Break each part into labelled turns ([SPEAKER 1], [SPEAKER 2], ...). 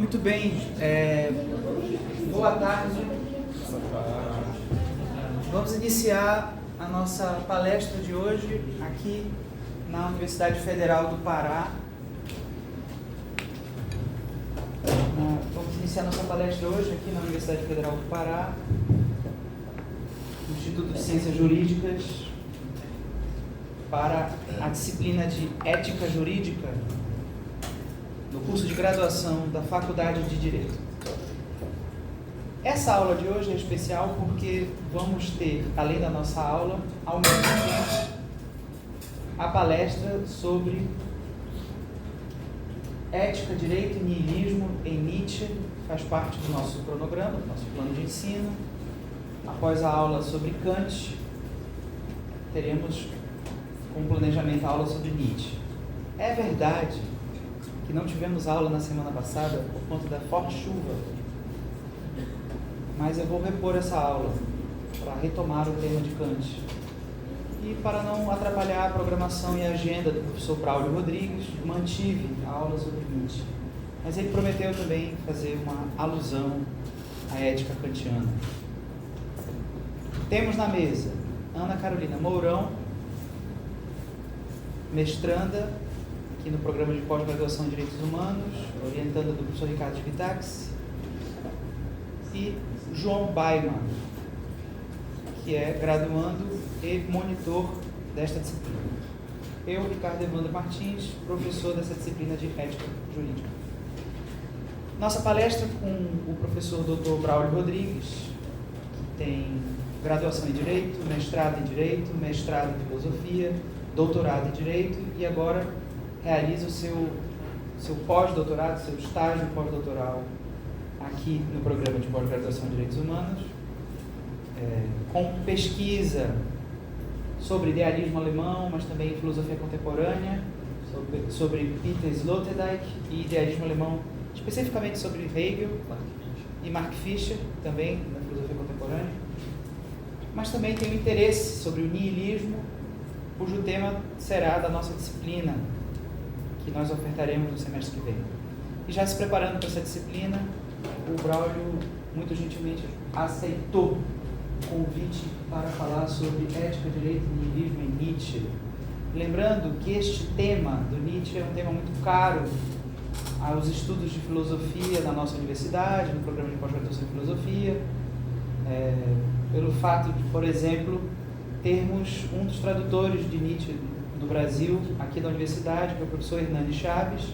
[SPEAKER 1] Muito bem, boa tarde. Vamos iniciar a nossa palestra de hoje aqui na Universidade Federal do Pará. Vamos iniciar nossa palestra hoje aqui na Universidade Federal do Pará, no Instituto de Ciências Jurídicas, para a disciplina de Ética Jurídica, no curso de graduação da Faculdade de Direito. Essa aula de hoje é especial porque vamos ter, além da nossa aula, ao mesmo tempo, a palestra sobre ética, direito e niilismo em Nietzsche, faz parte do nosso cronograma, do nosso plano de ensino. Após a aula sobre Kant, teremos com planejamento a aula sobre Nietzsche. É verdade que não tivemos aula na semana passada por conta da forte chuva, mas eu vou repor essa aula para retomar o tema de Kant. E para não atrapalhar a programação e a agenda do professor Braulio Rodrigues, mantive a aula sobre Nietzsche. Mas ele prometeu também fazer uma alusão à ética kantiana. Temos na mesa Ana Carolina Mourão, mestranda aqui no programa de pós-graduação em Direitos Humanos, orientanda do professor Ricardo de Vitax, e João Baiman, que é graduando e monitor desta disciplina. Eu, Ricardo Evandro Martins, professor dessa disciplina de Ética Jurídica. Nossa palestra com o professor Dr. Braulio Rodrigues, que tem graduação em Direito, mestrado em Direito, mestrado em Filosofia, doutorado em Direito e agora realiza o seu pós-doutorado, seu estágio pós-doutoral aqui no programa de pós-graduação em Direitos Humanos, com pesquisa sobre idealismo alemão, mas também filosofia contemporânea, sobre Peter Sloterdijk e idealismo alemão, especificamente sobre Hegel e Mark Fisher, também na filosofia contemporânea, mas também tem um interesse sobre o niilismo, cujo tema será da nossa disciplina, que nós ofertaremos no semestre que vem. E já se preparando para essa disciplina, o Braulio muito gentilmente aceitou o convite para falar sobre ética, direito e niilismo em Nietzsche. Lembrando que este tema do Nietzsche é um tema muito caro aos estudos de filosofia na nossa universidade, no programa de pós-graduação em filosofia, pelo fato de, por exemplo, termos um dos tradutores de Nietzsche no Brasil, aqui da universidade, que é o professor Hernani Chaves,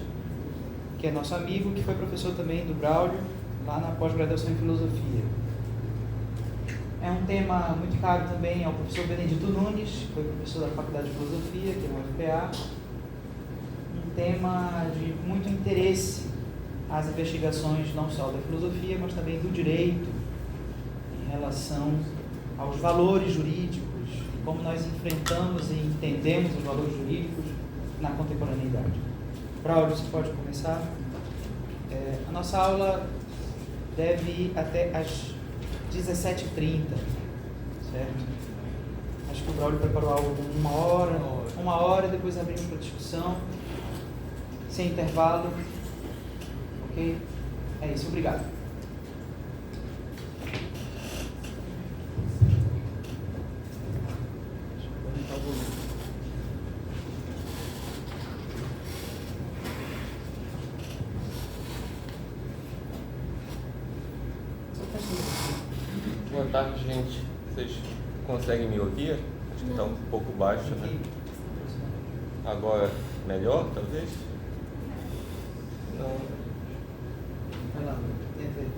[SPEAKER 1] que é nosso amigo, que foi professor também do Braulio, lá na pós-graduação em filosofia. É um tema muito caro também ao professor Benedito Nunes, que foi professor da Faculdade de Filosofia, que é no UFPA. Um tema de muito interesse às investigações não só da filosofia, mas também do direito, em relação aos valores jurídicos, como nós enfrentamos e entendemos os valores jurídicos na contemporaneidade. Braulio, você pode começar? A nossa aula deve ir até às 17h30, certo? Acho que o Braulio preparou algo de uma hora, depois abrimos para discussão, sem intervalo, ok? É isso, obrigado.
[SPEAKER 2] Boa tarde, gente. Vocês conseguem me ouvir? Acho que está um pouco baixo, né? Agora, melhor, talvez? Não.
[SPEAKER 1] Vai lá, tenta aí.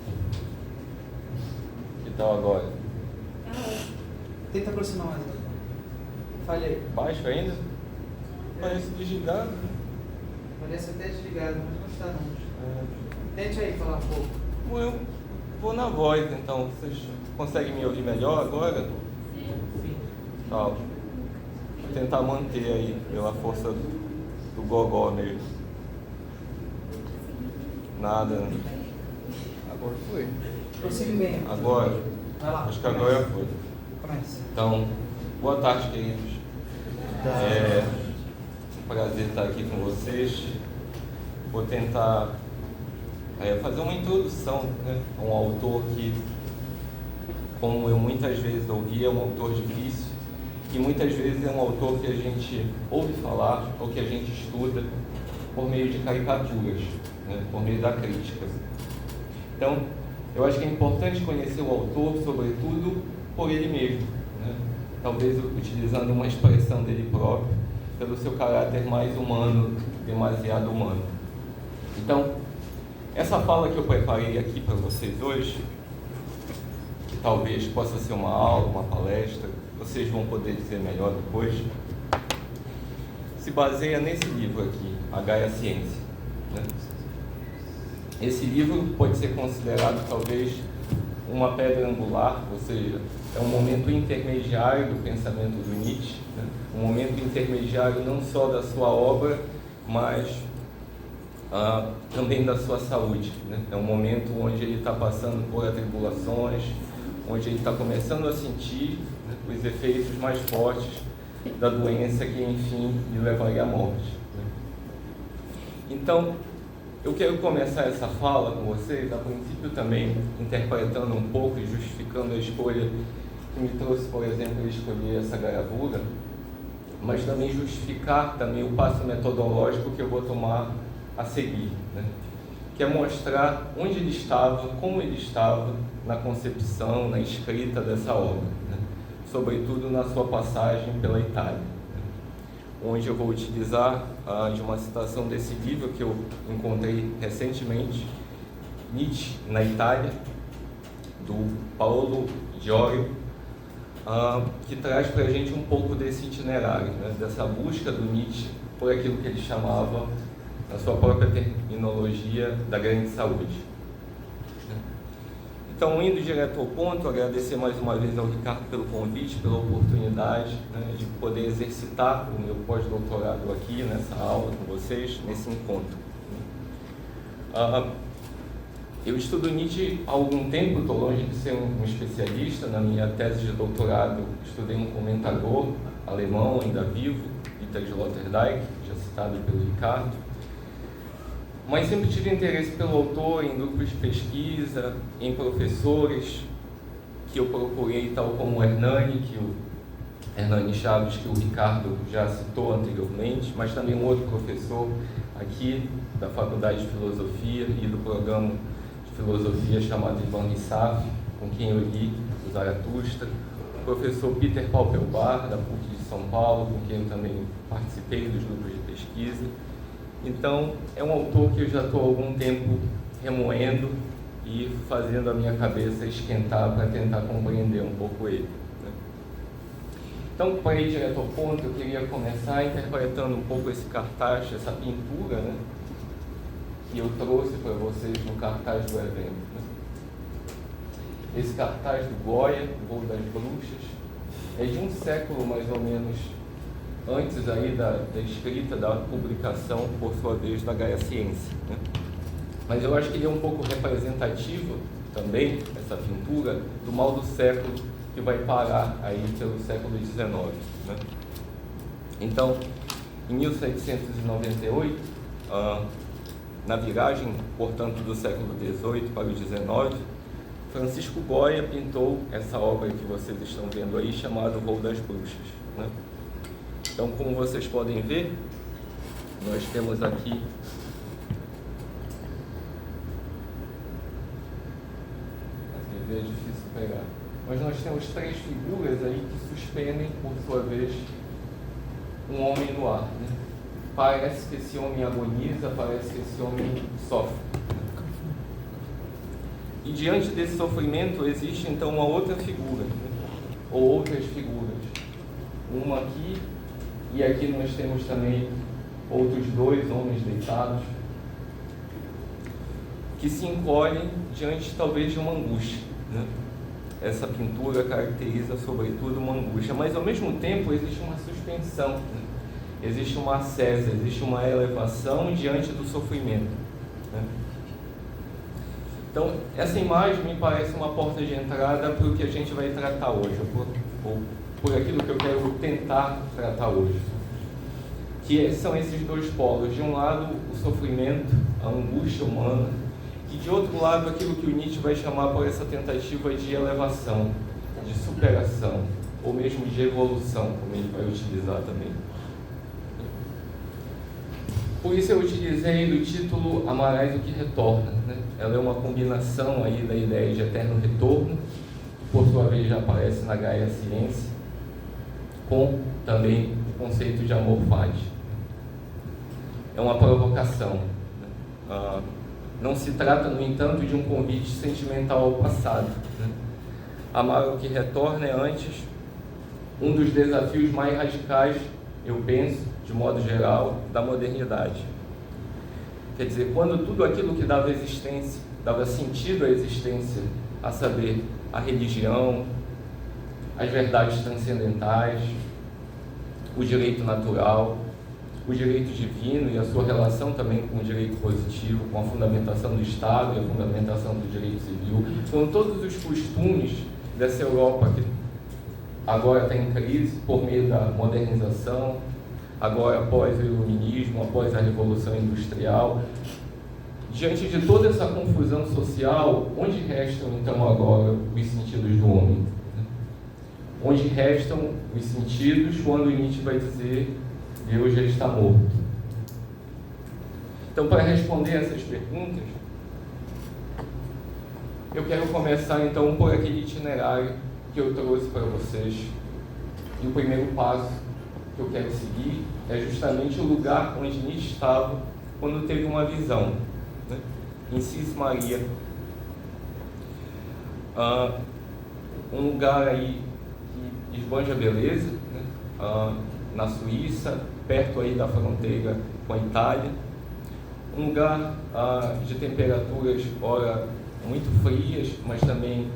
[SPEAKER 2] Que tal agora?
[SPEAKER 1] Tenta aproximar mais. Fale aí.
[SPEAKER 2] Baixo ainda? Parece desligado.
[SPEAKER 1] Parece até desligado, mas não está não. Tente aí falar um pouco.
[SPEAKER 2] Bom, eu vou na voz, então. Vocês conseguem me ouvir melhor agora?
[SPEAKER 1] Sim.
[SPEAKER 2] Tá. Vou tentar manter aí, pela força do gogó mesmo. Nada.
[SPEAKER 1] Agora foi. Prossiga bem.
[SPEAKER 2] Agora?
[SPEAKER 1] Vai lá.
[SPEAKER 2] Acho que agora foi.
[SPEAKER 1] Começa.
[SPEAKER 2] Então, boa tarde, queridos. É um prazer estar aqui com vocês. Vou tentar fazer uma introdução, né, a um autor que, como eu muitas vezes ouvi, é um autor difícil e muitas vezes é um autor que a gente ouve falar ou que a gente estuda por meio de caricaturas, né, por meio da crítica. Então, eu acho que é importante conhecer o autor, sobretudo por ele mesmo, né? Talvez utilizando uma expressão dele próprio, pelo seu caráter mais humano, demasiado humano. Então, essa fala que eu preparei aqui para vocês hoje, que talvez possa ser uma aula, uma palestra, vocês vão poder dizer melhor depois, se baseia nesse livro aqui, A Gaia Ciência, né? Esse livro pode ser considerado talvez uma pedra angular, ou seja, é um momento intermediário do pensamento do Nietzsche, né? Um momento intermediário não só da sua obra, mas também da sua saúde, né? É um momento onde ele está passando por atribulações, onde ele está começando a sentir, né, os efeitos mais fortes da doença que, enfim, lhe levaria à morte, né? Então, eu quero começar essa fala com vocês, a princípio também interpretando um pouco e justificando a escolha que me trouxe, por exemplo, a escolher essa gravura, mas também justificar também o passo metodológico que eu vou tomar a seguir, né? Que é mostrar onde ele estava, como ele estava na concepção, na escrita dessa obra, né? Sobretudo na sua passagem pela Itália, onde eu vou utilizar de uma citação desse livro que eu encontrei recentemente, Nietzsche na Itália, do Paolo Giorio, que traz para a gente um pouco desse itinerário, né, dessa busca do Nietzsche por aquilo que ele chamava, na sua própria terminologia, da grande saúde. Então, indo direto ao ponto, agradecer mais uma vez ao Ricardo pelo convite, pela oportunidade, né, de poder exercitar o meu pós-doutorado aqui nessa aula com vocês, nesse encontro. Eu estudo Nietzsche há algum tempo, estou longe de ser um especialista. Na minha tese de doutorado, estudei um comentador alemão, ainda vivo, Dieter Sloterdijk, já citado pelo Ricardo. Mas sempre tive interesse pelo autor, em grupos de pesquisa, em professores que eu procurei, tal como o Hernani Chaves, que o Ricardo já citou anteriormente, mas também um outro professor aqui da Faculdade de Filosofia e do programa de Filosofia chamado Ivan Rissaf, com quem eu li o Zaratustra, o professor Peter Paupelbar, da PUC de São Paulo, com quem eu também participei dos grupos de pesquisa. Então, é um autor que eu já estou há algum tempo remoendo e fazendo a minha cabeça esquentar para tentar compreender um pouco ele, né? Então, para ir direto ao ponto, eu queria começar interpretando um pouco esse cartaz, essa pintura, né, que eu trouxe para vocês no cartaz do evento, né? Esse cartaz do Goya, o Voo das Bruxas, é de um século mais ou menos antes aí da escrita, da publicação, por sua vez, da Gaia Ciência, né? Mas eu acho que ele é um pouco representativo também, essa pintura, do mal do século que vai parar aí pelo século XIX, né? Então, em 1798, na viragem, portanto, do século XVIII para o XIX, Francisco Goya pintou essa obra que vocês estão vendo aí, chamada O Voo das Bruxas, né? Então, como vocês podem ver, nós temos aqui a TV é difícil pegar, mas nós temos três figuras aí que suspendem, por sua vez, um homem no ar, né? Parece que esse homem agoniza, parece que esse homem sofre. E diante desse sofrimento existe então uma outra figura, né? Ou outras figuras. Uma aqui, e aqui nós temos também outros dois homens deitados, que se encolhem diante talvez de uma angústia, né? Essa pintura caracteriza sobretudo uma angústia, mas ao mesmo tempo existe uma suspensão, né? Existe uma ascese, existe uma elevação diante do sofrimento, né? Então, essa imagem me parece uma porta de entrada para o que a gente vai tratar hoje, ou por aquilo que eu quero tentar tratar hoje, que são esses dois polos. De um lado, o sofrimento, a angústia humana, e de outro lado aquilo que o Nietzsche vai chamar por essa tentativa de elevação, de superação, ou mesmo de evolução, como ele vai utilizar também. Por isso eu utilizei do título Amarás o que Retorna, né? Ela é uma combinação aí da ideia de eterno retorno, que por sua vez já aparece na Gaia Ciência, com também o conceito de amor fati. É uma provocação, né? Não se trata, no entanto, de um convite sentimental ao passado, né? Amar o que retorna é, antes, um dos desafios mais radicais, eu penso, de modo geral, da modernidade. Quer dizer, quando tudo aquilo que dava existência, dava sentido à existência, a saber, a religião, as verdades transcendentais, o direito natural, o direito divino e a sua relação também com o direito positivo, com a fundamentação do Estado e a fundamentação do direito civil, com todos os costumes dessa Europa que agora está em crise por meio da modernização, agora após o iluminismo, após a Revolução Industrial. Diante de toda essa confusão social, onde restam então agora os sentidos do homem? Onde restam os sentidos quando Nietzsche vai dizer Deus já está morto? Então, para responder essas perguntas, eu quero começar então por aquele itinerário que eu trouxe para vocês. E o primeiro passo que eu quero seguir é justamente o lugar onde Nietzsche estava quando teve uma visão, né? Em Cis Maria, um lugar aí que esbanja beleza, né? Na Suíça, perto aí da fronteira com a Itália, um lugar de temperaturas ora muito frias, mas também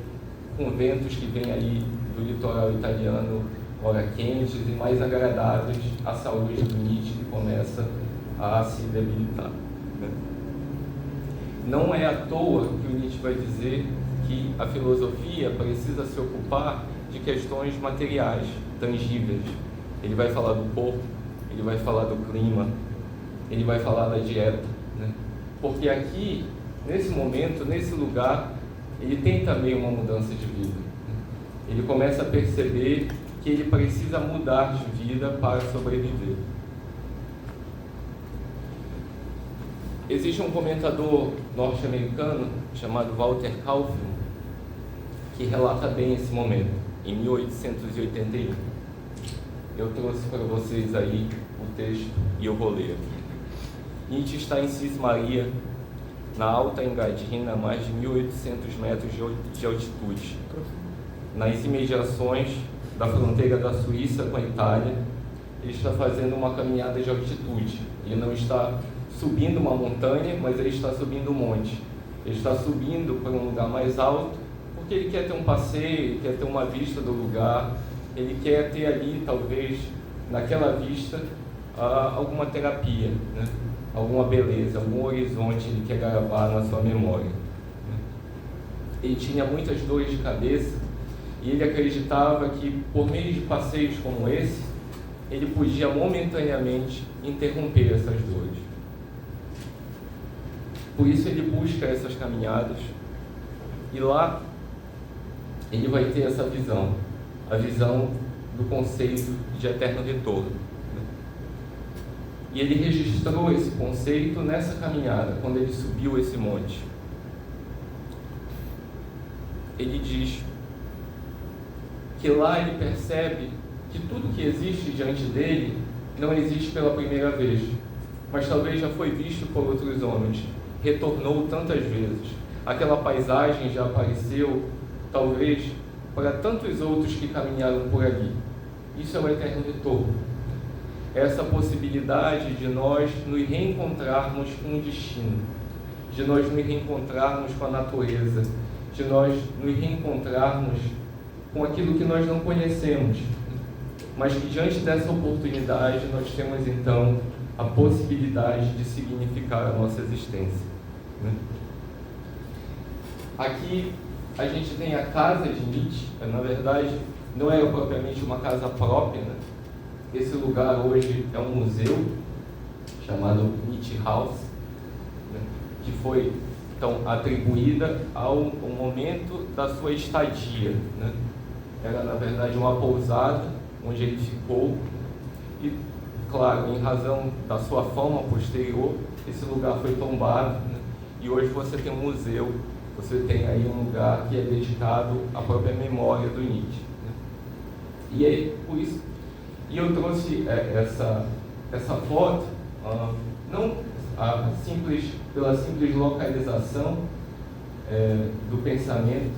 [SPEAKER 2] com ventos que vêm ali do litoral italiano, ora quentes e mais agradáveis à saúde do Nietzsche, que começa a se debilitar, né? Não é à toa que o Nietzsche vai dizer que a filosofia precisa se ocupar de questões materiais, tangíveis. Ele vai falar do corpo, ele vai falar do clima, ele vai falar da dieta, né? Porque aqui, nesse momento, nesse lugar, ele tem também uma mudança de vida. Ele começa a perceber que ele precisa mudar de vida para sobreviver. Existe um comentador norte-americano chamado Walter Kaufmann que relata bem esse momento, em 1881. Eu trouxe para vocês aí o texto e eu vou ler aqui. Nietzsche está em Cis Maria, na Alta Engadina, a mais de 1.800 metros de altitude, nas imediações da fronteira da Suíça com a Itália. Ele está fazendo uma caminhada de altitude. Ele não está subindo uma montanha, mas ele está subindo um monte. Ele está subindo para um lugar mais alto, porque ele quer ter um passeio, ele quer ter uma vista do lugar, ele quer ter ali, talvez, naquela vista, alguma terapia, né? Alguma beleza, algum horizonte ele quer gravar na sua memória. Ele tinha muitas dores de cabeça e ele acreditava que, por meio de passeios como esse, ele podia momentaneamente interromper essas dores. Por isso ele busca essas caminhadas e lá ele vai ter essa visão, a visão do conceito de eterno retorno. E ele registrou esse conceito nessa caminhada, quando ele subiu esse monte. Ele diz que lá ele percebe que tudo que existe diante dele não existe pela primeira vez, mas talvez já foi visto por outros homens, retornou tantas vezes. Aquela paisagem já apareceu, talvez, para tantos outros que caminharam por ali. Isso é o eterno retorno. Essa possibilidade de nós nos reencontrarmos com o destino, de nós nos reencontrarmos com a natureza, de nós nos reencontrarmos com aquilo que nós não conhecemos, mas que diante dessa oportunidade nós temos então a possibilidade de significar a nossa existência, né? Aqui a gente tem a casa de Nietzsche, na verdade não era propriamente uma casa própria, né? Esse lugar hoje é um museu chamado Nietzsche House, né? Que foi então, atribuída ao momento da sua estadia, né? Era, na verdade, uma pousada onde ele ficou e, claro, em razão da sua fama posterior, esse lugar foi tombado, né? E hoje você tem um museu, você tem aí um lugar que é dedicado à própria memória do Nietzsche, né? E aí, por isso, e eu trouxe essa foto, não pela simples localização do pensamento,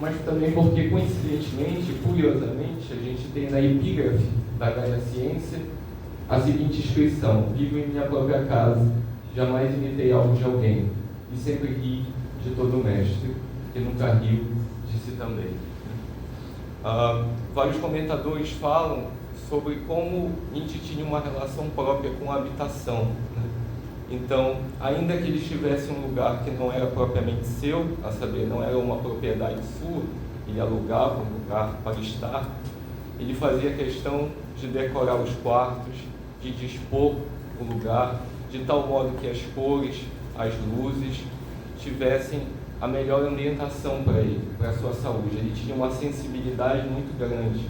[SPEAKER 2] mas também porque, coincidentemente, curiosamente, a gente tem na epígrafe da Gaia Ciência a seguinte inscrição: vivo em minha própria casa, jamais imitei algo de alguém, e sempre ri de todo mestre, que nunca riu de si também. Vários comentadores falam sobre como Nietzsche tinha uma relação própria com a habitação, né? Então, ainda que ele estivesse em um lugar que não era propriamente seu, a saber, não era uma propriedade sua, ele alugava um lugar para estar, ele fazia questão de decorar os quartos, de dispor o lugar, de tal modo que as cores, as luzes, tivessem a melhor ambientação para ele, para a sua saúde. Ele tinha uma sensibilidade muito grande.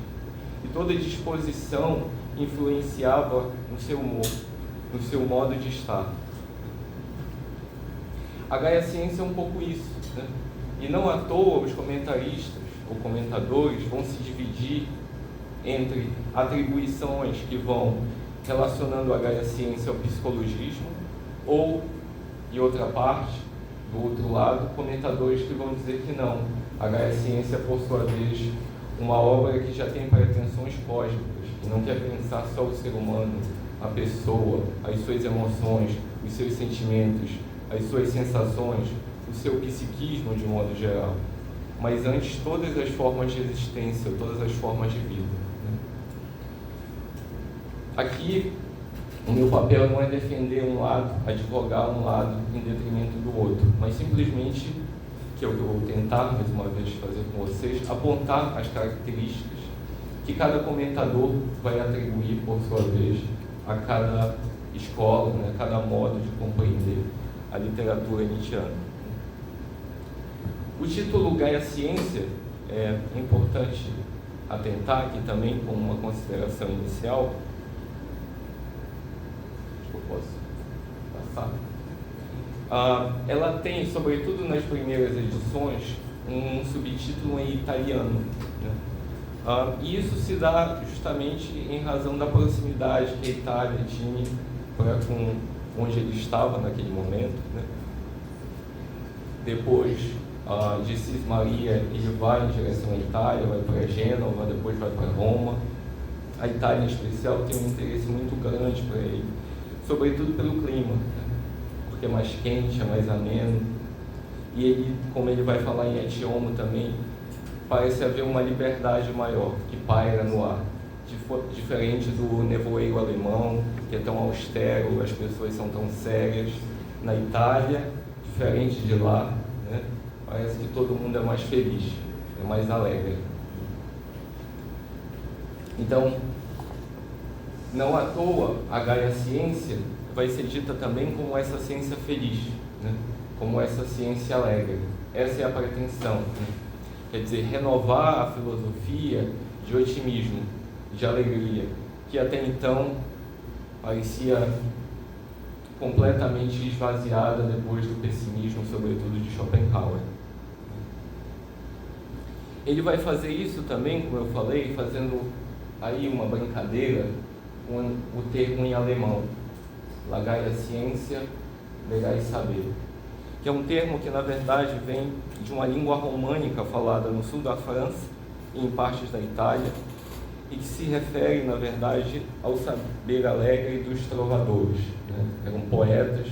[SPEAKER 2] E toda disposição influenciava no seu humor, no seu modo de estar. A Gaia Ciência é um pouco isso, né? E não à toa os comentaristas ou comentadores vão se dividir entre atribuições que vão relacionando a Gaia Ciência ao psicologismo, ou, em outra parte, do outro lado, comentadores que vão dizer que não, a Gaia Ciência, por sua vez, uma obra que já tem pretensões cósmicas, que não quer pensar só o ser humano, a pessoa, as suas emoções, os seus sentimentos, as suas sensações, o seu psiquismo de modo geral, mas antes todas as formas de existência, todas as formas de vida. Aqui, o meu papel não é defender um lado, advogar um lado em detrimento do outro, mas simplesmente, que eu vou tentar mais uma vez fazer com vocês, apontar as características que cada comentador vai atribuir, por sua vez, a cada escola, né, a cada modo de compreender a literatura nietzschiana. O título Gaia Ciência é importante atentar aqui também como uma consideração inicial. Acho que eu posso passar. Ela tem, sobretudo nas primeiras edições, um subtítulo em italiano, né? E isso se dá justamente em razão da proximidade que a Itália tinha com onde ele estava naquele momento, né? Depois de Cismaria, ele vai em direção à Itália, vai para Gênova, depois vai para Roma. A Itália, em especial, tem um interesse muito grande para ele, sobretudo pelo clima, né? Porque é mais quente, é mais ameno. E ele, como ele vai falar em Et Homo também, parece haver uma liberdade maior que paira no ar, diferente do nevoeiro alemão, que é tão austero, as pessoas são tão sérias. Na Itália, diferente de lá, né? Parece que todo mundo é mais feliz, é mais alegre. Então, não à toa, a Gaia Ciência vai ser dita também como essa ciência feliz, né? Como essa ciência alegre. Essa é a pretensão, né? Quer dizer, renovar a filosofia de otimismo, de alegria, que até então parecia completamente esvaziada depois do pessimismo, sobretudo de Schopenhauer. Ele vai fazer isso também, como eu falei, fazendo aí uma brincadeira com o termo em alemão, La Gaia Ciência, Legais Saber, que é um termo que, na verdade, vem de uma língua românica falada no sul da França e em partes da Itália, e que se refere, na verdade, ao saber alegre dos trovadores, né? Eram poetas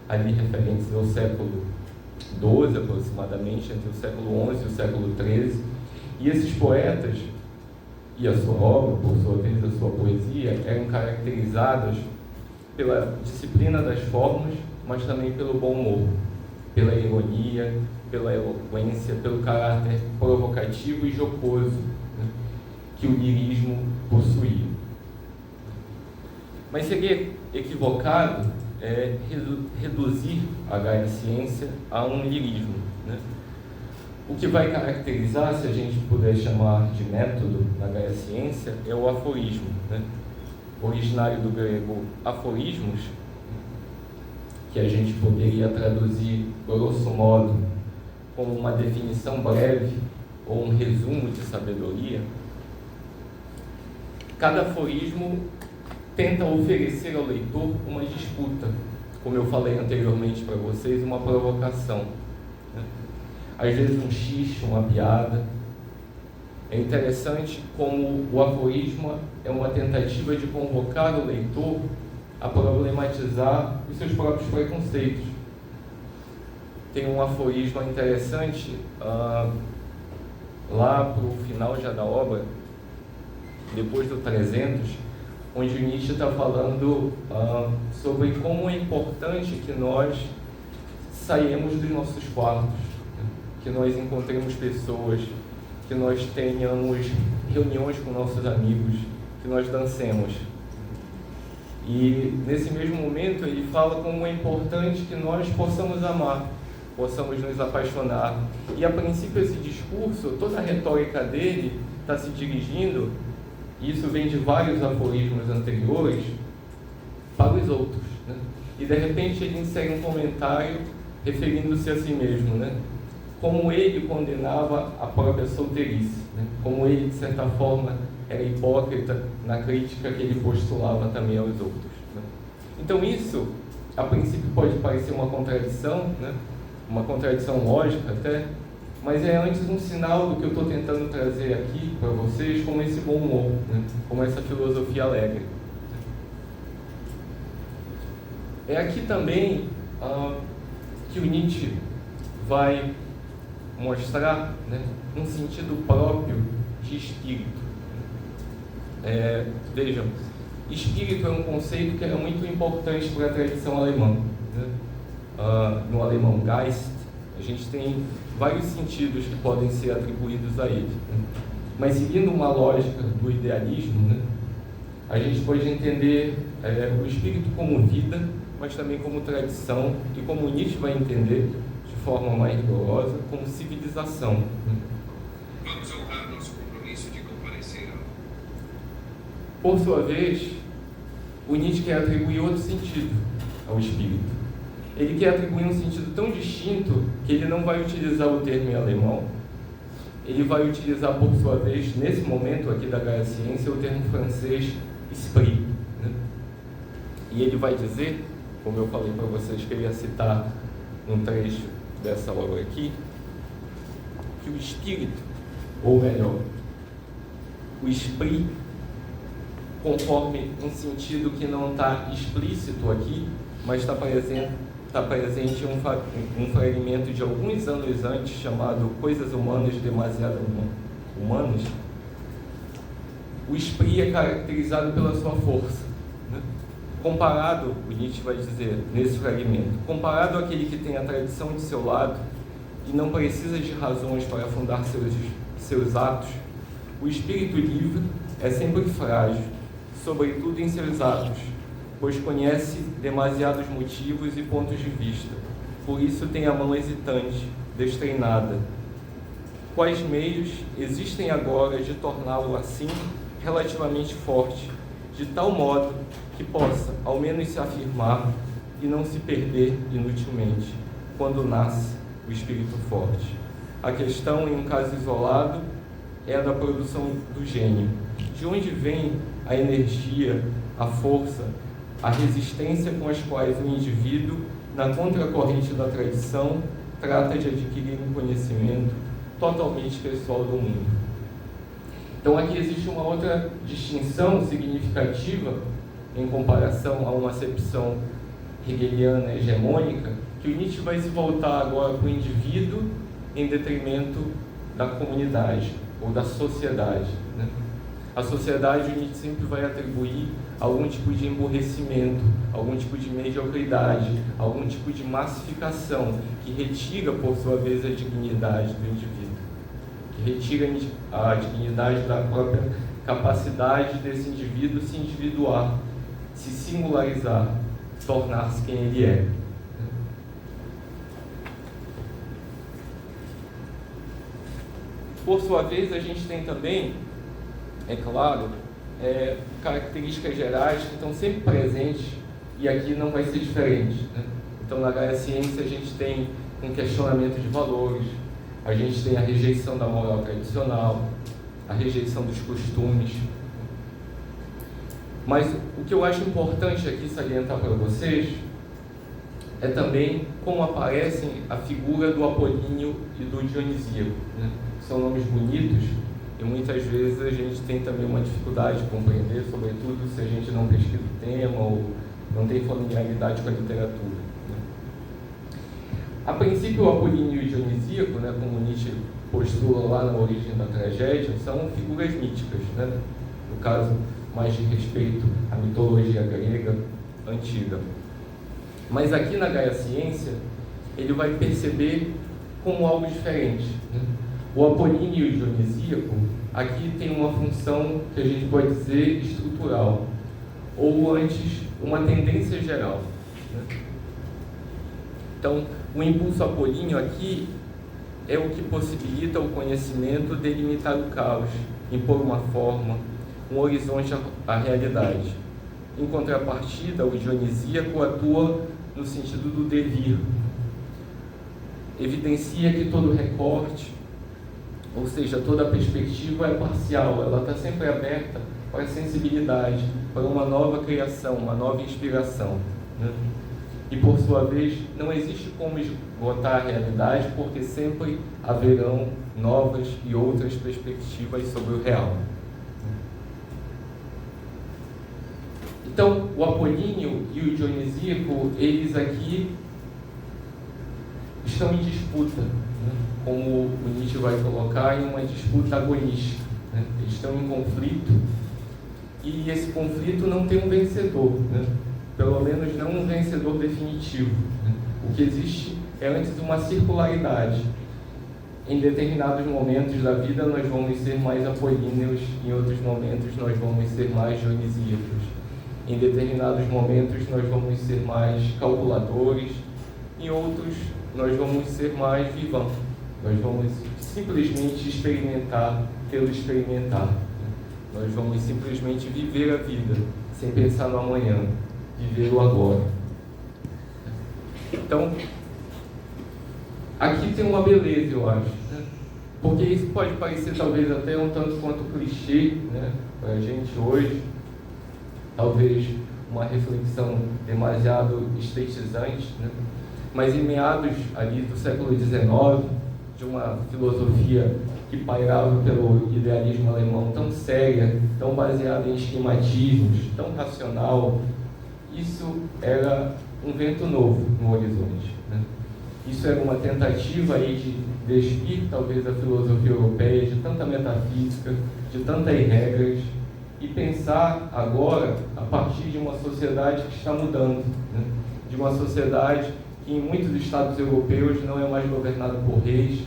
[SPEAKER 2] ali referentes ao século XII, aproximadamente, entre o século XI e o século XIII, e esses poetas e a sua obra, por sua vez, a sua poesia, eram caracterizadas pela disciplina das formas, mas também pelo bom humor, pela ironia, pela eloquência, pelo caráter provocativo e jocoso, né, que o lirismo possuía. Mas seria equivocado é reduzir a Gaia Ciência a um lirismo, né? O que vai caracterizar, se a gente puder chamar de método na Gaia Ciência, é o aforismo, né? Originário do grego aforismos, que a gente poderia traduzir, grosso modo, como uma definição breve ou um resumo de sabedoria. Cada aforismo tenta oferecer ao leitor uma disputa, como eu falei anteriormente para vocês, uma provocação, né? Às vezes um xiste, uma piada. É interessante como o aforismo é uma tentativa de convocar o leitor a problematizar os seus próprios preconceitos. Tem um aforismo interessante lá para o final já da obra, depois do 300, onde o Nietzsche está falando sobre como é importante que nós saímos dos nossos quartos, que nós encontremos pessoas, que nós tenhamos reuniões com nossos amigos, que nós dancemos. E nesse mesmo momento ele fala como é importante que nós possamos amar, possamos nos apaixonar. E a princípio esse discurso, toda a retórica dele está se dirigindo, e isso vem de vários aforismos anteriores, para os outros, né? E de repente ele insere um comentário referindo-se a si mesmo, né? Como ele condenava a própria solteirice, né? Como ele, de certa forma, era hipócrita na crítica que ele postulava também aos outros, né? Então isso, a princípio, pode parecer uma contradição, né? Uma contradição lógica até, mas é antes um sinal do que eu estou tentando trazer aqui para vocês, como esse bom humor, né? Como essa filosofia alegre. É aqui também que o Nietzsche vai mostrar, né, um sentido próprio de espírito. Vejam, espírito é um conceito que era muito importante para a tradição alemã, né? No alemão Geist, a gente tem vários sentidos que podem ser atribuídos a ele, né? Mas seguindo uma lógica do idealismo, né, a gente pode entender o espírito como vida, mas também como tradição, e como Nietzsche vai entender de forma mais rigorosa, como civilização, né?
[SPEAKER 3] Vamos honrar nosso compromisso de comparecer ao...
[SPEAKER 2] Por sua vez, o Nietzsche quer atribuir outro sentido ao espírito. Ele quer atribuir um sentido tão distinto que ele não vai utilizar o termo em alemão, ele vai utilizar, por sua vez, nesse momento aqui da Gaia Ciência, o termo francês esprit, né? E ele vai dizer, como eu falei para vocês que eu ia citar num trecho dessa obra aqui, que o espírito, ou melhor, o esprit, conforme um sentido que não está explícito aqui, mas está presente um fragmento de alguns anos antes, chamado Coisas Humanas Demasiado Humanas. O esprit é caracterizado pela sua força, né? Comparado, o Nietzsche vai dizer nesse fragmento, comparado àquele que tem a tradição de seu lado e não precisa de razões para fundar seus atos, o espírito livre é sempre frágil, sobretudo em seus atos, pois conhece demasiados motivos e pontos de vista, por isso tem a mão hesitante, destreinada. Quais meios existem agora de torná-lo assim relativamente forte, de tal modo que possa, ao menos, se afirmar e não se perder inutilmente, quando nasce o espírito forte? A questão, em um caso isolado, é a da produção do gênio. De onde vem a energia, a força, a resistência com as quais o indivíduo, na contracorrente da tradição, trata de adquirir um conhecimento totalmente pessoal do mundo? Então aqui existe uma outra distinção significativa em comparação a uma acepção hegeliana hegemônica, que o Nietzsche vai se voltar agora para o indivíduo em detrimento da comunidade ou da sociedade, né? A sociedade, o Nietzsche sempre vai atribuir algum tipo de emburrecimento, algum tipo de mediocridade, algum tipo de massificação, que retira, por sua vez, a dignidade do indivíduo, que retira a dignidade da própria capacidade desse indivíduo se individuar, se singularizar, tornar-se quem ele é. Por sua vez, a gente tem também, é claro, características gerais que estão sempre presentes, e aqui não vai ser diferente, né? Então, na Gaia Ciência, a gente tem um questionamento de valores, a gente tem a rejeição da moral tradicional, a rejeição dos costumes. Mas o que eu acho importante aqui salientar para vocês é também como aparecem a figura do Apolíneo e do Dionisíaco, né? São nomes bonitos e muitas vezes a gente tem também uma dificuldade de compreender, sobretudo se a gente não pesquisa o tema ou não tem familiaridade com a literatura, né? A princípio, o Apolíneo e o Dionisíaco, né, como Nietzsche postula lá na Origem da Tragédia, são figuras míticas, né? No caso, mais de respeito à mitologia grega antiga. Mas aqui na Gaia Ciência, ele vai perceber como algo diferente, né? O Apolíneo e o Dionisíaco, aqui tem uma função que a gente pode dizer estrutural, ou antes, uma tendência geral, né? Então, o impulso apolíneo aqui é o que possibilita o conhecimento delimitar o caos, impor uma forma, um horizonte à realidade. Em contrapartida, o dionisíaco atua no sentido do devir. Evidencia que todo recorte, ou seja, toda perspectiva é parcial, ela está sempre aberta para a sensibilidade, para uma nova criação, uma nova inspiração, né? E, por sua vez, não existe como esgotar a realidade, porque sempre haverão novas e outras perspectivas sobre o real. Então, o Apolíneo e o Dionisíaco, eles aqui estão em disputa, né? Como o Nietzsche vai colocar, em uma disputa agonística, né? Eles estão em conflito, e esse conflito não tem um vencedor, né? Pelo menos não um vencedor definitivo, né? O que existe é antes uma circularidade. Em determinados momentos da vida nós vamos ser mais apolíneos, em outros momentos nós vamos ser mais dionisíacos. Em determinados momentos nós vamos ser mais calculadores, em outros nós vamos ser mais vivants. Nós vamos simplesmente experimentar pelo experimentar. Nós vamos simplesmente viver a vida, sem pensar no amanhã, viver o agora. Então, aqui tem uma beleza, eu acho, né? Porque isso pode parecer talvez até um tanto quanto clichê, né, para a gente hoje, talvez uma reflexão demasiado estetizante, né? Mas em meados ali do século XIX, de uma filosofia que pairava pelo idealismo alemão tão séria, tão baseada em esquematismos, tão racional, isso era um vento novo no horizonte, né? Isso era uma tentativa aí de despir talvez a filosofia europeia de tanta metafísica, de tantas regras, e pensar agora a partir de uma sociedade que está mudando, né? De uma sociedade que em muitos estados europeus não é mais governada por reis.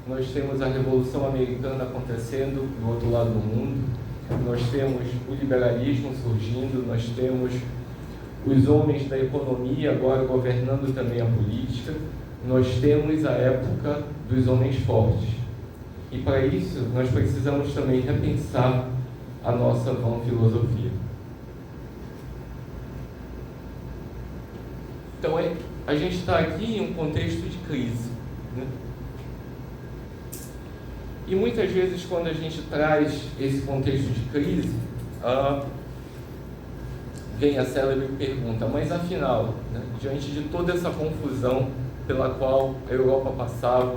[SPEAKER 2] Nós temos a Revolução Americana acontecendo do outro lado do mundo, nós temos o liberalismo surgindo, nós temos os homens da economia agora governando também a política, nós temos a época dos homens fortes. E para isso nós precisamos também repensar a nossa vã filosofia. Então a gente está aqui em um contexto de crise, né? E muitas vezes quando a gente traz esse contexto de crise, vem a célebre pergunta, mas afinal, né, diante de toda essa confusão pela qual a Europa passava,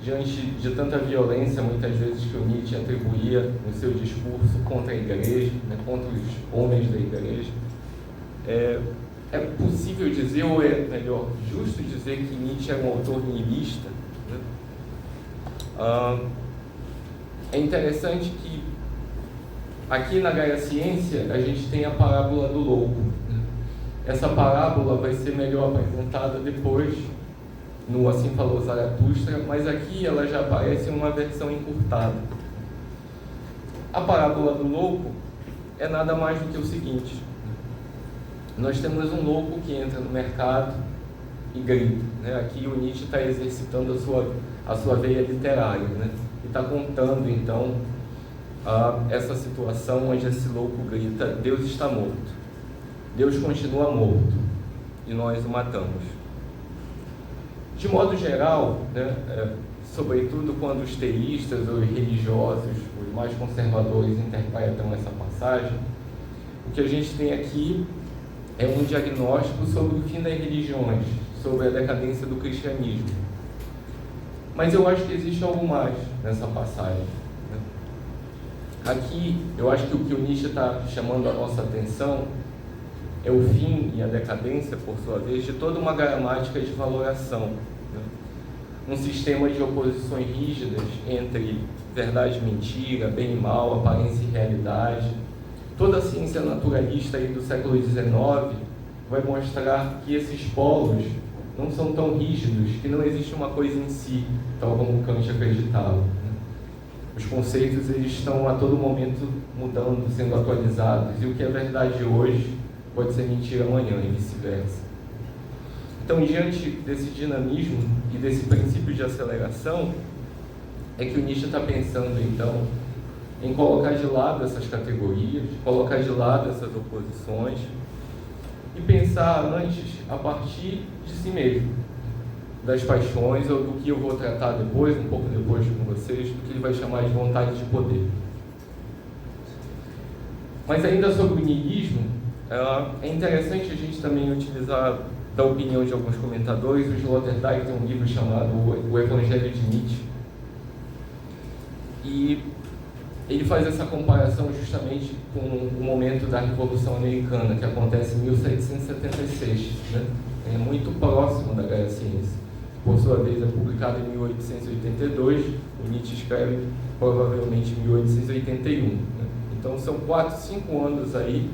[SPEAKER 2] diante de tanta violência, muitas vezes, que o Nietzsche atribuía no seu discurso contra a igreja, né, contra os homens da igreja, é possível dizer, ou é melhor, justo dizer que Nietzsche é um autor nihilista, né? É interessante que aqui na Gaia Ciência a gente tem a parábola do lobo, né? Essa parábola vai ser melhor apresentada depois no Assim Falou Zaratustra, mas aqui ela já aparece em uma versão encurtada. A parábola do lobo é nada mais do que o seguinte: nós temos um louco que entra no mercado e grita, né? Aqui o Nietzsche está exercitando a sua veia literária, né? E está contando, então, essa situação onde esse louco grita: Deus está morto, Deus continua morto e nós o matamos. De modo geral, né, sobretudo quando os teístas ou os religiosos, os mais conservadores, interpretam essa passagem, o que a gente tem aqui é um diagnóstico sobre o fim das religiões, sobre a decadência do cristianismo. Mas eu acho que existe algo mais nessa passagem, né? Aqui, eu acho que o que o Nietzsche está chamando a nossa atenção é o fim e a decadência, por sua vez, de toda uma gramática de valoração, né? Um sistema de oposições rígidas entre verdade e mentira, bem e mal, aparência e realidade. Toda a ciência naturalista aí do século XIX vai mostrar que esses polos não são tão rígidos, que não existe uma coisa em si, tal como Kant acreditava. Os conceitos eles estão a todo momento mudando, sendo atualizados, e o que é verdade hoje pode ser mentira amanhã e vice-versa. Então, diante desse dinamismo e desse princípio de aceleração, é que o Nietzsche está pensando, então, em colocar de lado essas categorias, colocar de lado essas oposições e pensar antes a partir de si mesmo, das paixões ou do que eu vou tratar depois, um pouco depois com vocês, do que ele vai chamar de vontade de poder. Mas ainda sobre o niilismo, é interessante a gente também utilizar da opinião de alguns comentadores. O Sloterdijk tem um livro chamado O Evangelho de Nietzsche, e ele faz essa comparação justamente com o momento da Revolução Americana, que acontece em 1776, né? É muito próximo da Gaia Ciência. Por sua vez, é publicado em 1882, o Nietzsche escreve provavelmente em 1881. Né? Então, são 4, 5 anos aí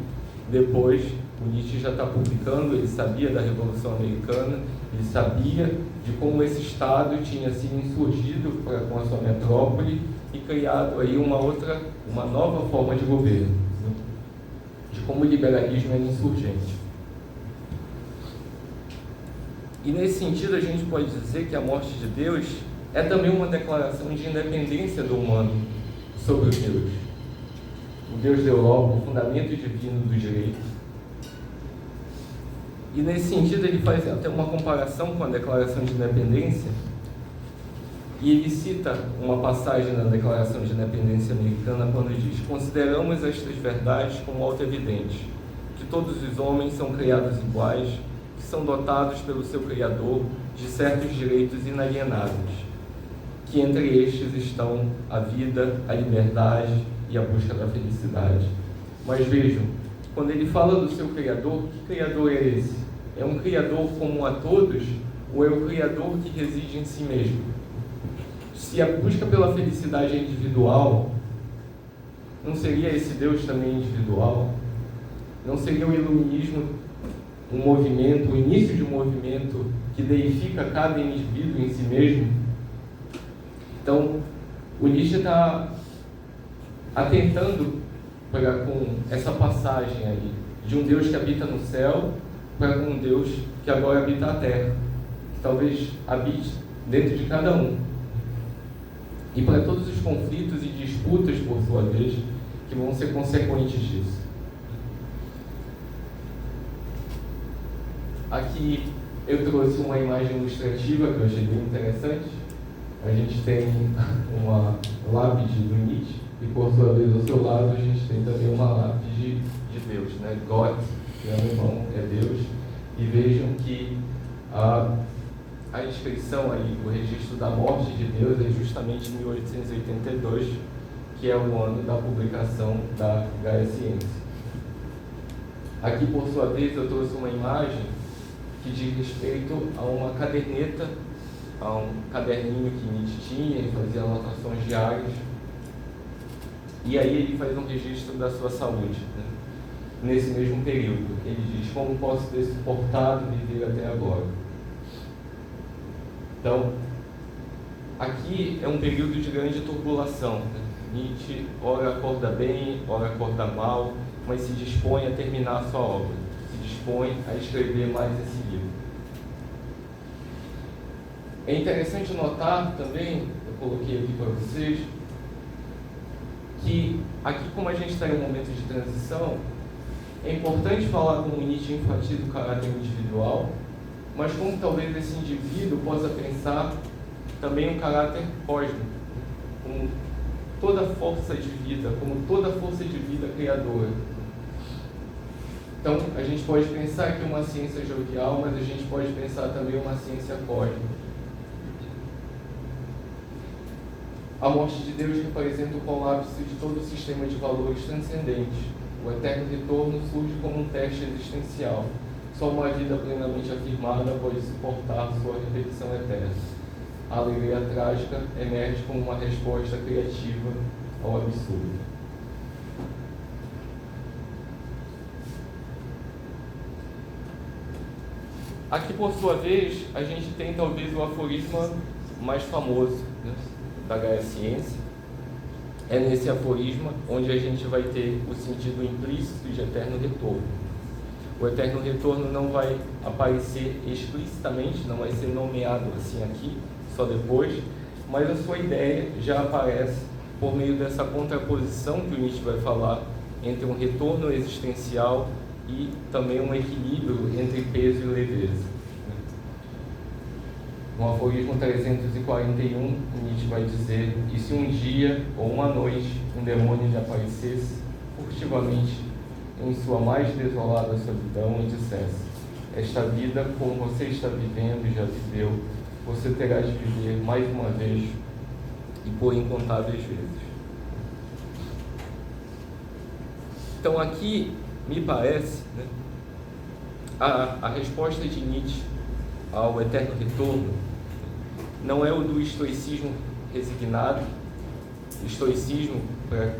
[SPEAKER 2] depois, o Nietzsche já está publicando. Ele sabia da Revolução Americana, ele sabia de como esse Estado tinha sido insurgido com a sua metrópole e criado aí uma nova forma de governo, né? De como o liberalismo era insurgente. E nesse sentido a gente pode dizer que a morte de Deus é também uma declaração de independência do humano sobre o Deus. O Deus da Europa, o fundamento divino do direito. E nesse sentido ele faz até uma comparação com a Declaração de Independência, e ele cita uma passagem na Declaração de Independência americana quando diz: consideramos estas verdades como auto-evidentes, que todos os homens são criados iguais, que são dotados pelo seu Criador de certos direitos inalienáveis, que entre estes estão a vida, a liberdade e a busca da felicidade. Mas vejam, quando ele fala do seu Criador, que Criador é esse? É um Criador comum a todos, ou é o Criador que reside em si mesmo? Se a busca pela felicidade é individual, não seria esse Deus também individual? Não seria o iluminismo um movimento, o início de um movimento que deifica cada indivíduo em si mesmo? Então, o Nietzsche está atentando com essa passagem aí, de um Deus que habita no céu para um Deus que agora habita a terra, que talvez habite dentro de cada um. E para todos os conflitos e disputas, por sua vez, que vão ser consequentes disso. Aqui eu trouxe uma imagem ilustrativa que eu achei bem interessante. A gente tem uma lápide do Nietzsche e, por sua vez, ao seu lado a gente tem também uma lápide de Deus, né? Gott, que é alemão, é Deus. E vejam que a inscrição aí, o registro da morte de Deus é justamente em 1882, que é o ano da publicação da Gaia Ciência. Aqui, por sua vez, eu trouxe uma imagem que diz respeito a uma caderneta, a um caderninho que Nietzsche tinha e fazia anotações diárias. E aí ele faz um registro da sua saúde, né? Nesse mesmo período. Ele diz: como posso ter suportado viver até agora? Então, aqui é um período de grande turbulação, né? Nietzsche ora acorda bem, ora acorda mal, mas se dispõe a terminar a sua obra, se dispõe a escrever mais esse livro. É interessante notar também, eu coloquei aqui para vocês, que aqui, como a gente está em um momento de transição, é importante falar como Nietzsche enfatiza o caráter individual, mas como talvez esse indivíduo possa pensar também um caráter cósmico, como toda força de vida, como toda força de vida criadora. Então, a gente pode pensar que uma ciência jovial, mas a gente pode pensar também uma ciência cósmica. A morte de Deus representa o colapso de todo o sistema de valores transcendentes. O eterno retorno surge como um teste existencial. Só uma vida plenamente afirmada pode suportar sua repetição eterna. A alegria trágica emerge como uma resposta criativa ao absurdo. Aqui, por sua vez, a gente tem talvez o aforisma mais famoso, né, da Gaia Ciência. É nesse aforisma onde a gente vai ter o sentido implícito de eterno retorno. O eterno retorno não vai aparecer explicitamente, não vai ser nomeado assim aqui, só depois, mas a sua ideia já aparece por meio dessa contraposição que o Nietzsche vai falar entre um retorno existencial e também um equilíbrio entre peso e leveza. No aforismo 341, Nietzsche vai dizer: e se um dia ou uma noite um demônio lhe aparecesse furtivamente em sua mais desolada solidão e dissesse: esta vida, como você está vivendo e já viveu, você terá de viver mais uma vez e por incontáveis vezes. Então aqui, me parece, né, a resposta de Nietzsche ao eterno retorno não é o do estoicismo resignado. Estoicismo, para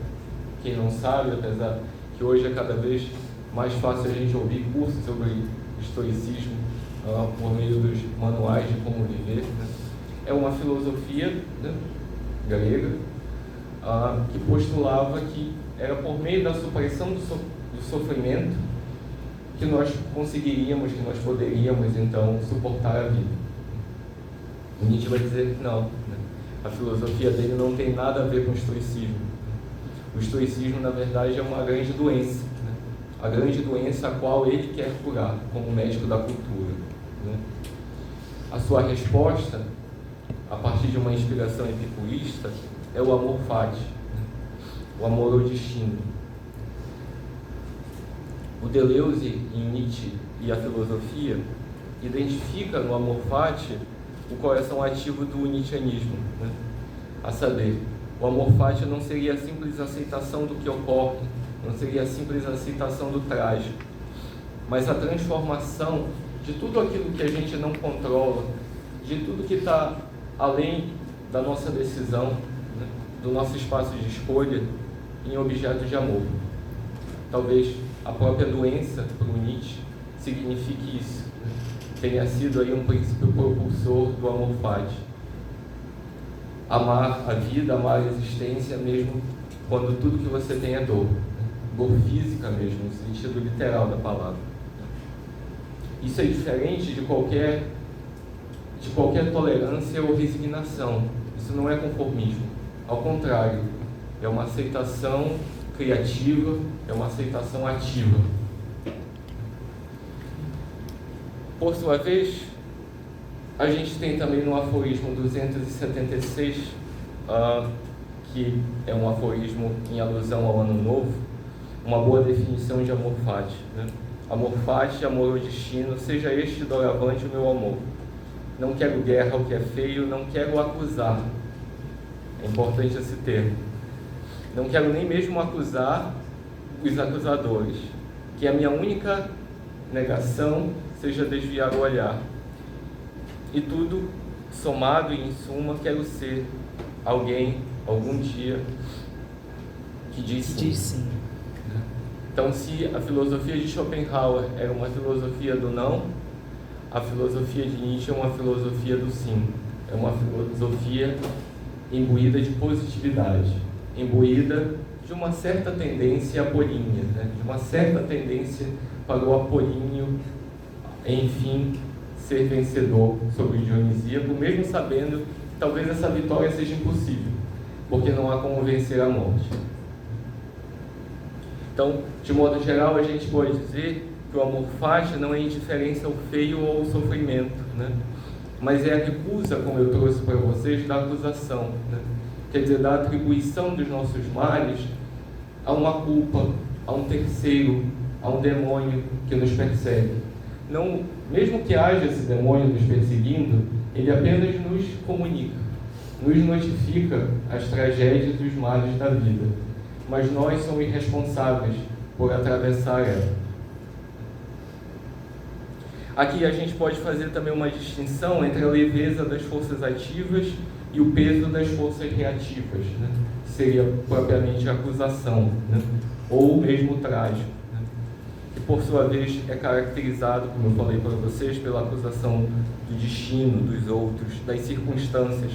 [SPEAKER 2] quem não sabe, apesar que hoje é cada vez mais fácil a gente ouvir cursos sobre estoicismo por meio dos manuais de como viver, né? É uma filosofia, né, grega, que postulava que era por meio da supressão do sofrimento que nós conseguiríamos, que nós poderíamos então suportar a vida. O Nietzsche vai dizer que não, né? A filosofia dele não tem nada a ver com o estoicismo. O estoicismo, na verdade, é uma grande doença, né? A grande doença a qual ele quer curar como médico da cultura, né? A sua resposta, a partir de uma inspiração epicurista, é o amor fati, né? O amor ao destino. O Deleuze, em Nietzsche e a filosofia, identifica no amor fati o coração ativo do nietzscheanismo, né? A saber, o amor fati não seria a simples aceitação do que ocorre, não seria a simples aceitação do trágico, mas a transformação de tudo aquilo que a gente não controla, de tudo que está além da nossa decisão, né, do nosso espaço de escolha, em objeto de amor. Talvez a própria doença, para o Nietzsche, signifique isso, né? Tenha sido aí um princípio propulsor do amor fati. Amar a vida, amar a existência, mesmo quando tudo que você tem é dor, né? Dor física mesmo, no sentido literal da palavra. Isso é diferente de qualquer tolerância ou resignação. Isso não é conformismo. Ao contrário, é uma aceitação criativa, é uma aceitação ativa. Por sua vez, a gente tem também no aforismo 276, que é um aforismo em alusão ao Ano Novo, uma boa definição de amor fati, né? Amor fati, amor ao destino, seja este doravante o meu amor. Não quero guerra ao que é feio, não quero acusar. É importante esse termo. Não quero nem mesmo acusar os acusadores. Que a minha única negação seja desviar o olhar. E tudo somado e em suma, quero ser alguém, algum dia, que diz sim. Então, se a filosofia de Schopenhauer era uma filosofia do não, a filosofia de Nietzsche é uma filosofia do sim. É uma filosofia imbuída de positividade, imbuída de uma certa tendência apolínea, né? De uma certa tendência para o Apolíneo, enfim, ser vencedor sobre o Dionisíaco, mesmo sabendo que talvez essa vitória seja impossível, porque não há como vencer a morte. Então, de modo geral, a gente pode dizer que o amor fati não é indiferença ao feio ou ao sofrimento, né? Mas é a recusa, como eu trouxe para vocês, da acusação, né? Quer dizer, da atribuição dos nossos males a uma culpa, a um terceiro, a um demônio que nos persegue. Não, mesmo que haja esse demônio nos perseguindo, ele apenas nos comunica, nos notifica as tragédias e os males da vida, mas nós somos responsáveis por atravessar ela. Aqui a gente pode fazer também uma distinção entre a leveza das forças ativas e o peso das forças reativas, né? Que seria propriamente a acusação, né? Ou mesmo o trágico, né? Que por sua vez é caracterizado, como eu falei para vocês, pela acusação do destino, dos outros, das circunstâncias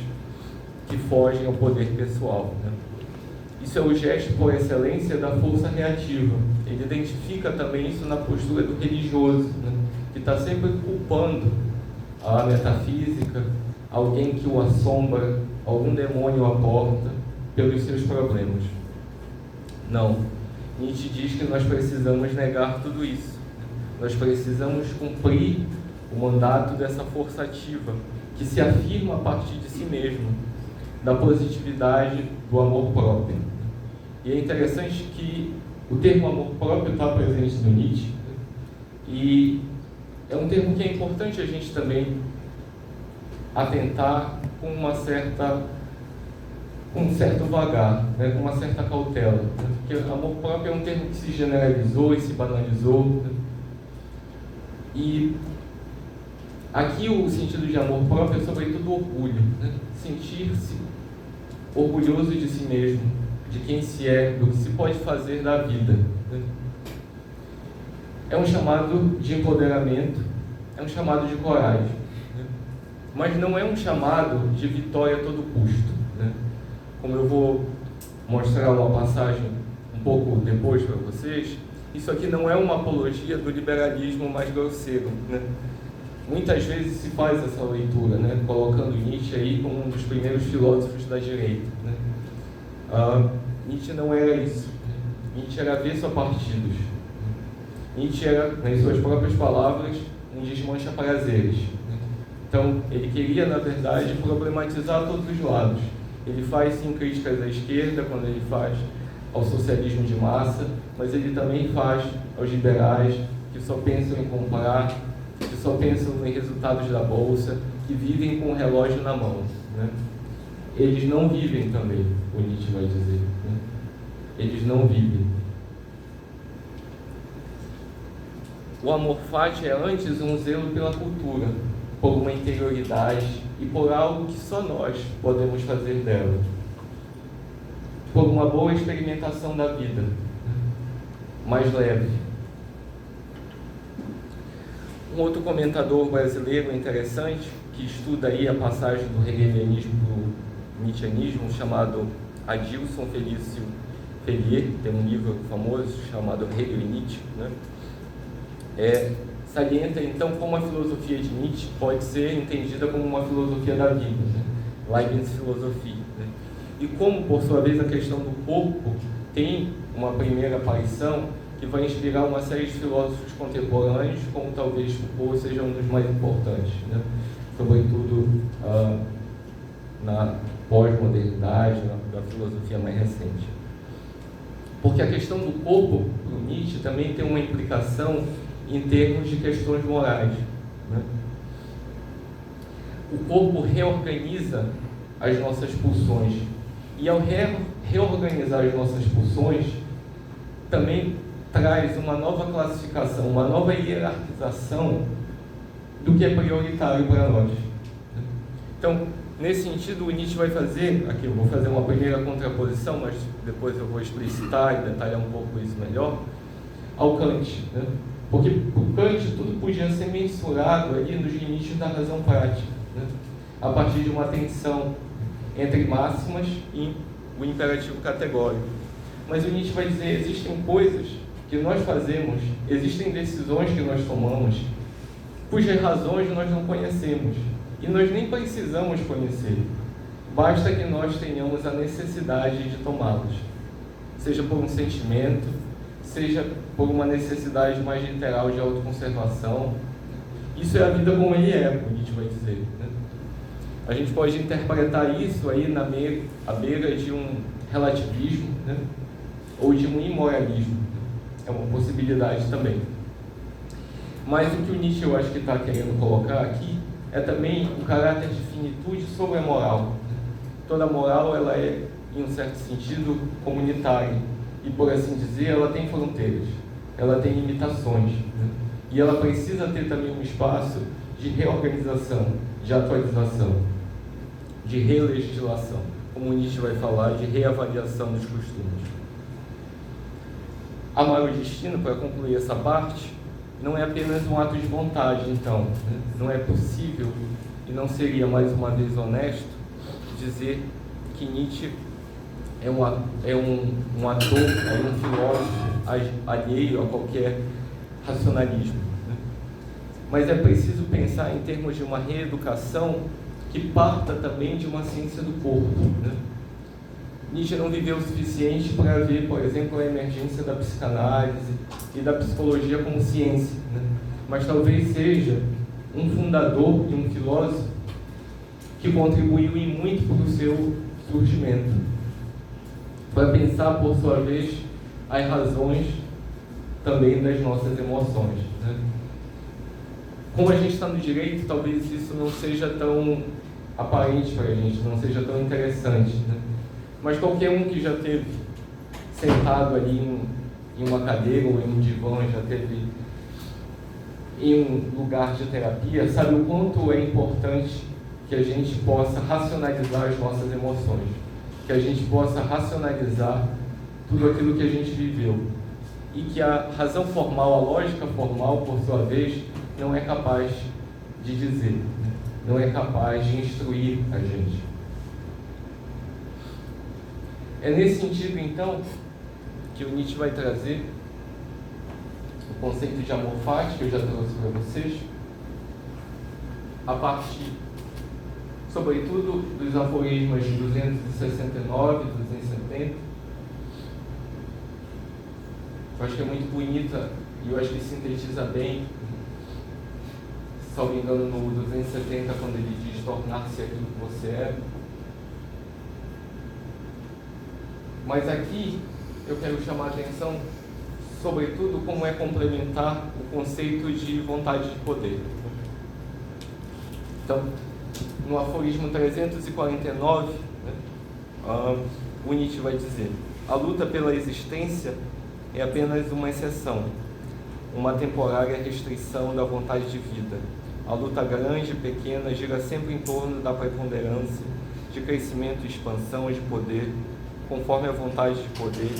[SPEAKER 2] que fogem ao poder pessoal, né? Isso é o gesto por excelência da força reativa. Ele identifica também isso na postura do religioso, né? Que está sempre culpando a metafísica, alguém que o assombra, algum demônio à porta, pelos seus problemas. Não. Nietzsche diz que nós precisamos negar tudo isso. Nós precisamos cumprir o mandato dessa força ativa, que se afirma a partir de si mesmo, da positividade do amor próprio. E é interessante que o termo amor próprio está presente no Nietzsche, e é um termo que é importante a gente também atentar com um certo vagar, né? Com uma certa cautela, né? Porque amor próprio é um termo que se generalizou e se banalizou, né? E aqui o sentido de amor próprio é sobretudo orgulho, né? Sentir-se orgulhoso de si mesmo, de quem se é, do que se pode fazer da vida, né? É um chamado de empoderamento, é um chamado de coragem, né? Mas não é um chamado de vitória a todo custo, né? Como eu vou mostrar uma passagem um pouco depois para vocês, isso aqui não é uma apologia do liberalismo mais grosseiro, né? Muitas vezes se faz essa leitura, né? Colocando Nietzsche aí como um dos primeiros filósofos da direita, né? Nietzsche não era isso. Nietzsche era avesso a partidos. Nietzsche era, nas suas próprias palavras, um desmancha-prazeres. Então, ele queria, na verdade, problematizar todos os lados. Ele faz, sim, críticas à esquerda, quando ele faz ao socialismo de massa, mas ele também faz aos liberais, que só pensam em comprar, que só pensam em resultados da bolsa, que vivem com o relógio na mão, né? Eles não vivem também, o Nietzsche vai dizer, né? Eles não vivem. O amor fati é antes um zelo pela cultura, por uma interioridade e por algo que só nós podemos fazer dela, por uma boa experimentação da vida, mais leve. Um outro comentador brasileiro interessante, que estuda aí a passagem do hegelianismo para o nietzscheanismo, chamado Adilson Felício Felier, tem um livro famoso chamado Hegel e Nietzsche, né? Salienta então como a filosofia de Nietzsche pode ser entendida como uma filosofia da vida, né? Leibniz filosofia, né? E como, por sua vez, a questão do corpo tem uma primeira aparição que vai inspirar uma série de filósofos contemporâneos, como talvez Foucault seja um dos mais importantes, né? Sobretudo na pós-modernidade, da filosofia mais recente. Porque a questão do corpo, para o Nietzsche, também tem uma implicação em termos de questões morais, né? O corpo reorganiza as nossas pulsões, e ao reorganizar as nossas pulsões, também traz uma nova classificação, uma nova hierarquização do que é prioritário para nós. Então, nesse sentido, o Nietzsche vai fazer, aqui eu vou fazer uma primeira contraposição, mas depois eu vou explicitar e detalhar um pouco isso melhor, ao Kant, né? Porque para o Kant tudo podia ser mensurado ali nos limites da razão prática, né? A partir de uma tensão entre máximas e o imperativo categórico. Mas o Nietzsche vai dizer que existem coisas que nós fazemos, existem decisões que nós tomamos, cujas razões nós não conhecemos, e nós nem precisamos conhecer, basta que nós tenhamos a necessidade de tomá-las, seja por um sentimento, seja por uma necessidade mais literal de autoconservação. Isso é a vida como ele é, a gente vai dizer, né? A gente pode interpretar isso aí à beira de um relativismo, né? Ou de um imoralismo. É uma possibilidade também. Mas o que o Nietzsche, eu acho que está querendo colocar aqui, é também o caráter de finitude sobre a moral. Toda moral, ela é, em um certo sentido, comunitária. E, por assim dizer, ela tem fronteiras, ela tem limitações, né? E ela precisa ter também um espaço de reorganização, de atualização, de relegislação, como o Nietzsche vai falar, de reavaliação dos costumes. Amar o destino, para concluir essa parte, não é apenas um ato de vontade, então, né? Não é possível, e não seria mais uma vez honesto, dizer que Nietzsche é um ator, é um filósofo alheio a qualquer racionalismo, né? Mas é preciso pensar em termos de uma reeducação que parta também de uma ciência do corpo, né? Nietzsche não viveu o suficiente para ver, por exemplo, a emergência da psicanálise e da psicologia como ciência, né? Mas talvez seja um fundador e um filósofo que contribuiu em muito para o seu surgimento, para pensar, por sua vez, as razões também das nossas emoções, né? Como a gente está no direito, talvez isso não seja tão aparente para a gente, não seja tão interessante, né? Mas qualquer um que já teve sentado ali em uma cadeira ou em um divã, já teve em um lugar de terapia, sabe o quanto é importante que a gente possa racionalizar as nossas emoções, que a gente possa racionalizar tudo aquilo que a gente viveu, e que a razão formal, a lógica formal, por sua vez, não é capaz de dizer, não é capaz de instruir a gente. É nesse sentido, então, que o Nietzsche vai trazer o conceito de amor fati, que eu já trouxe para vocês, a partir, sobretudo, dos aforismos de 269 e 270. Eu acho que é muito bonita e eu acho que sintetiza bem, salvo engano, no 270, quando ele diz tornar-se aquilo que você é. Mas aqui eu quero chamar a atenção, sobretudo, como é complementar o conceito de vontade de poder. Então, no aforismo 349, né, o Nietzsche vai dizer: a luta pela existência é apenas uma exceção, uma temporária restrição da vontade de vida. A luta grande e pequena gira sempre em torno da preponderância de crescimento e expansão de poder, conforme a vontade de poder,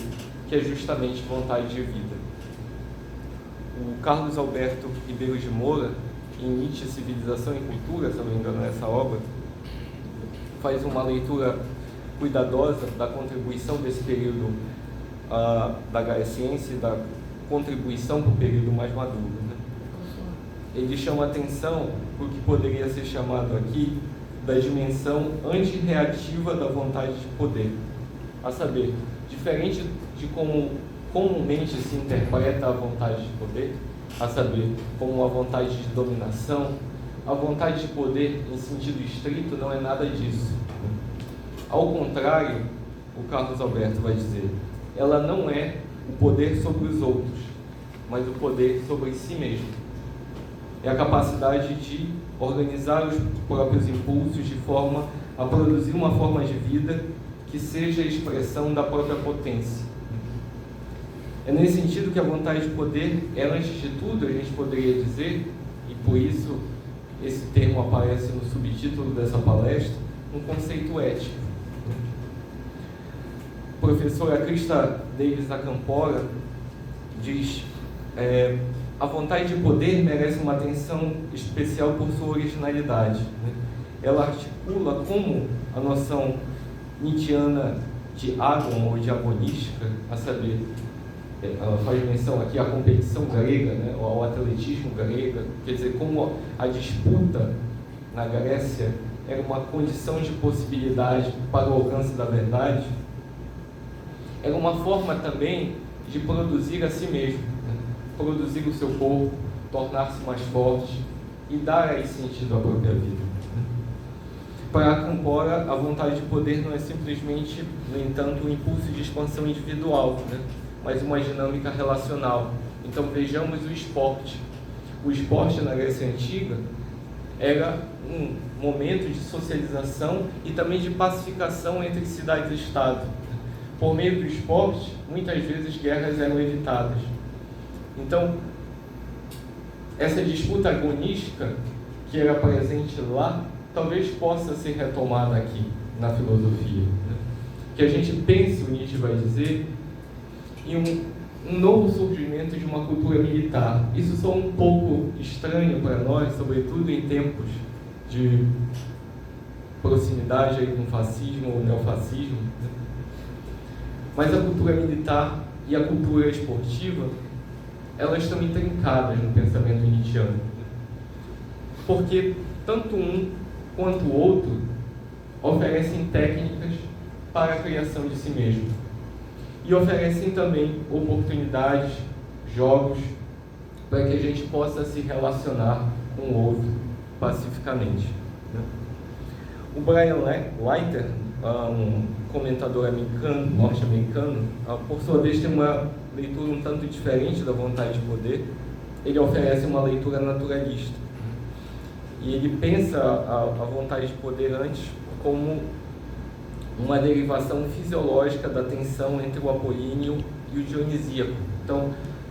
[SPEAKER 2] que é justamente vontade de vida. O Carlos Alberto Ribeiro de Moura, em Nietzsche, Civilização e Cultura, se não me engano, nessa obra, faz uma leitura cuidadosa da contribuição desse período da Gaia Ciência e da contribuição para o período mais maduro, né? Ele chama atenção para o que poderia ser chamado aqui da dimensão antirreativa da vontade de poder. A saber, diferente de como comumente se interpreta a vontade de poder, a saber, como uma vontade de dominação, a vontade de poder, em sentido estrito, não é nada disso. Ao contrário, o Carlos Alberto vai dizer, ela não é o poder sobre os outros, mas o poder sobre si mesmo. É a capacidade de organizar os próprios impulsos de forma a produzir uma forma de vida que seja a expressão da própria potência. É nesse sentido que a vontade de poder é, antes de tudo, a gente poderia dizer, e por isso esse termo aparece no subtítulo dessa palestra, um conceito ético. A professora Krista Davis Acampora diz: a vontade de poder merece uma atenção especial por sua originalidade, né? Ela articula como a noção nietzschiana de agon ou de agonística, a saber, ela faz menção aqui à competição grega, né, ao atletismo grego, quer dizer, como a disputa na Grécia era uma condição de possibilidade para o alcance da verdade, era uma forma também de produzir a si mesmo, né, produzir o seu corpo, tornar-se mais forte e dar aí sentido à própria vida. Para Campora, a vontade de poder não é simplesmente, no entanto, um impulso de expansão individual, né, mas uma dinâmica relacional. Então vejamos o esporte. O esporte na Grécia Antiga era um momento de socialização e também de pacificação entre cidades e Estado. Por meio do esporte, muitas vezes guerras eram evitadas. Então, essa disputa agonística que era presente lá, talvez possa ser retomada aqui, na filosofia. Que a gente pense, o Nietzsche vai dizer, em um novo surgimento de uma cultura militar. Isso só um pouco estranho para nós, sobretudo em tempos de proximidade aí com o fascismo ou neofascismo. Mas a cultura militar e a cultura esportiva, elas estão intrincadas no pensamento nietzschiano. Porque tanto um quanto o outro oferecem técnicas para a criação de si mesmo. E oferecem também oportunidades, jogos, para que a gente possa se relacionar com o outro pacificamente. O Brian Leiter, um comentador americano, norte-americano, por sua vez tem uma leitura um tanto diferente da vontade de poder. Ele oferece uma leitura naturalista. E ele pensa a vontade de poder antes como uma derivação fisiológica da tensão entre o apolíneo e o dionisíaco. Então,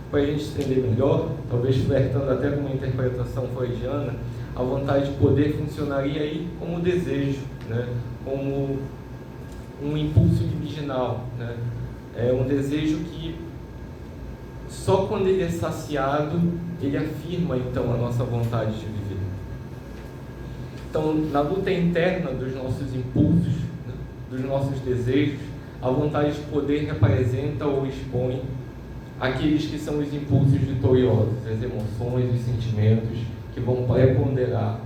[SPEAKER 2] para a gente entender melhor, talvez flertando até com uma interpretação freudiana, a vontade de poder funcionaria aí como desejo, né? Como um impulso libidinal, né? É um desejo que só quando ele é saciado, ele afirma então a nossa vontade de viver. Então, na luta interna dos nossos impulsos, né, dos nossos desejos, a vontade de poder representa ou expõe aqueles que são os impulsos vitoriosos, as emoções, os sentimentos que vão preponderar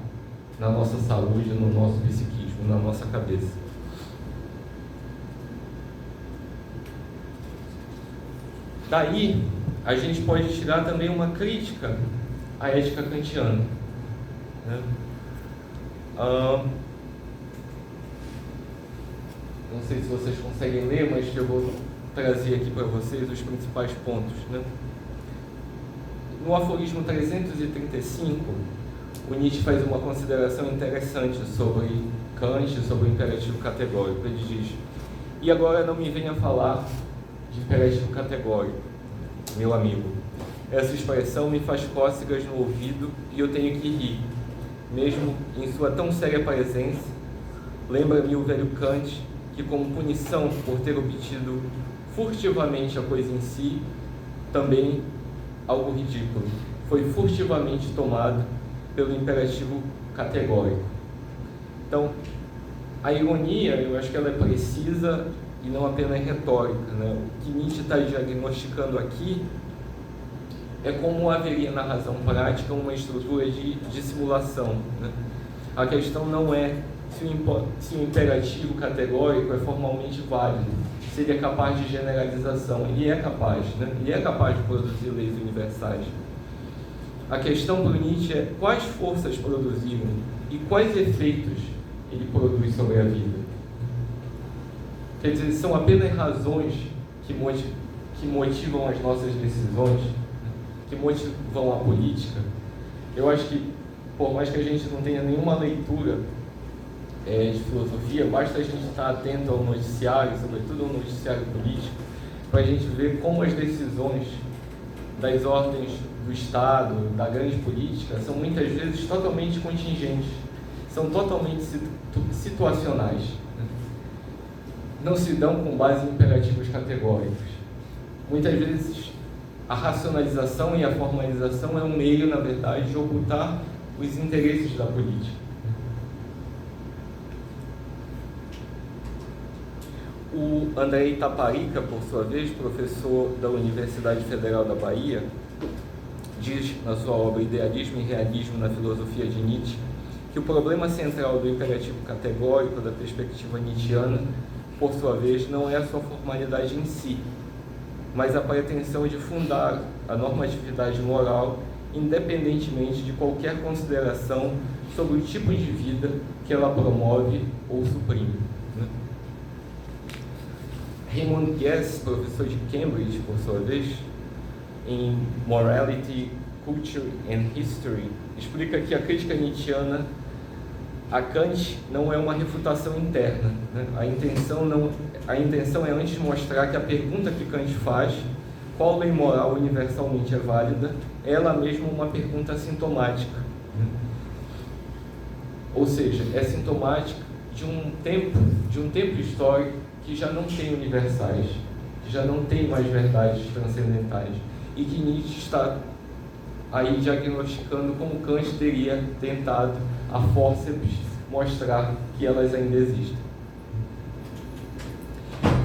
[SPEAKER 2] na nossa saúde, no nosso psiquismo, na nossa cabeça. Daí, a gente pode tirar também uma crítica à ética kantiana, né? Não sei se vocês conseguem ler, mas eu vou trazer aqui para vocês os principais pontos, né? No aforismo 335, o Nietzsche faz uma consideração interessante sobre Kant, sobre o imperativo categórico. Ele diz: e agora não me venha falar de imperativo categórico, meu amigo. Essa expressão me faz cócegas no ouvido e eu tenho que rir, mesmo em sua tão séria presença. Lembra-me o velho Kant, que como punição por ter obtido furtivamente a coisa em si, também algo ridículo, foi furtivamente tomado pelo imperativo categórico. Então, a ironia, eu acho que ela é precisa e não apenas retórica, né? O que Nietzsche está diagnosticando aqui é como haveria na razão prática uma estrutura de dissimulação, né? A questão não é se o imperativo categórico é formalmente válido, se ele é capaz de generalização. Ele é capaz, né? Ele é capaz de produzir leis universais. A questão para o Nietzsche é quais forças produziram e quais efeitos ele produz sobre a vida. Quer dizer, são apenas razões que motivam as nossas decisões, que motivam a política. Eu acho que, por mais que a gente não tenha nenhuma leitura de filosofia, basta a gente estar atento ao noticiário, sobretudo ao noticiário político, para a gente ver como as decisões das ordens do Estado, da grande política, são muitas vezes totalmente contingentes, são totalmente situacionais. Não se dão com base em imperativos categóricos. Muitas vezes a racionalização e a formalização é um meio, na verdade, de ocultar os interesses da política. O André Itaparica, por sua vez, professor da Universidade Federal da Bahia, diz na sua obra Idealismo e Realismo na Filosofia de Nietzsche que o problema central do imperativo categórico da perspectiva nietzschiana, por sua vez, não é a sua formalidade em si, mas a pretensão de fundar a normatividade moral independentemente de qualquer consideração sobre o tipo de vida que ela promove ou suprime. Raymond Guess, professor de Cambridge, por sua vez, em Morality, Culture and History, explica que a crítica nietzschiana a Kant não é uma refutação interna, né? A intenção é antes mostrar que a pergunta que Kant faz, qual lei moral universalmente é válida, é ela mesma uma pergunta sintomática. Ou seja, é sintomática de um tempo histórico que já não tem universais, que já não tem mais verdades transcendentais, e que Nietzsche está aí diagnosticando como Kant teria tentado a fórceps mostrar que elas ainda existem.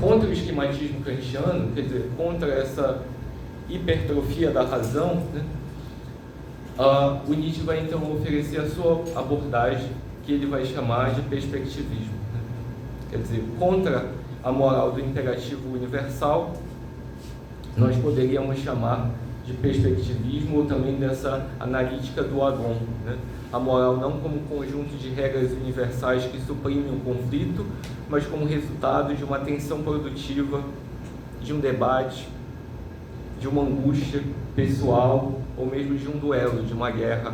[SPEAKER 2] Contra o esquematismo kantiano, quer dizer, contra essa hipertrofia da razão, né, o Nietzsche vai então oferecer a sua abordagem, que ele vai chamar de perspectivismo. Né? Quer dizer, contra a moral do imperativo universal, nós poderíamos chamar de perspectivismo ou também dessa analítica do Agon, né? A moral não como conjunto de regras universais que suprimem o conflito, mas como resultado de uma tensão produtiva, de um debate, de uma angústia pessoal ou mesmo de um duelo, de uma guerra.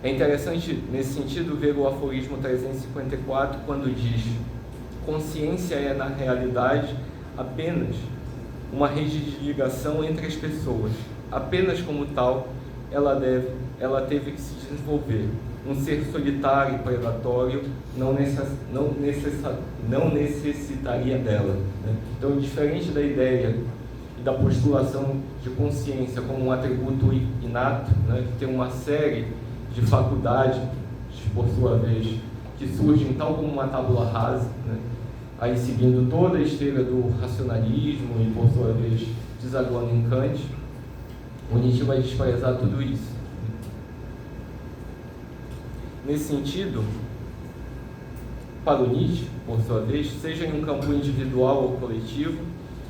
[SPEAKER 2] É interessante, nesse sentido, ver o aforismo 354, quando diz: consciência é, na realidade, apenas uma rede de ligação entre as pessoas. Apenas como tal, ela teve que se desenvolver. Um ser solitário e predatório não necessitaria dela. Né? Então, diferente da ideia e da postulação de consciência como um atributo inato, né, que tem uma série de faculdades, por sua vez, que surgem tal como uma tábula rasa, né, aí seguindo toda a esteira do racionalismo e, por sua vez, desaguando em Kant, o Nietzsche vai desprezar tudo isso. Nesse sentido, para o Nietzsche, por sua vez, seja em um campo individual ou coletivo,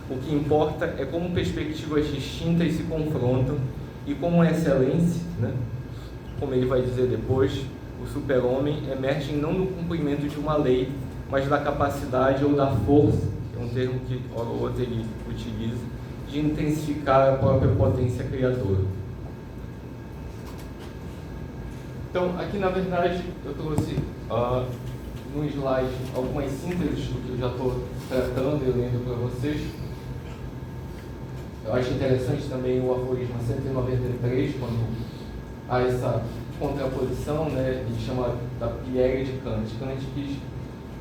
[SPEAKER 2] o que importa é como perspectivas distintas se confrontam e como a excelência, né, como ele vai dizer depois, o super-homem emerge não no cumprimento de uma lei, mas da capacidade ou da força, que é um termo que hora ou outra ele utiliza, de intensificar a própria potência criadora. Então, aqui na verdade eu trouxe no slide algumas sínteses do que eu já estou tratando e lendo para vocês. Eu acho interessante também o aforismo 193, quando há essa contraposição, né, ele chama da pilhéria de Kant. Kant quis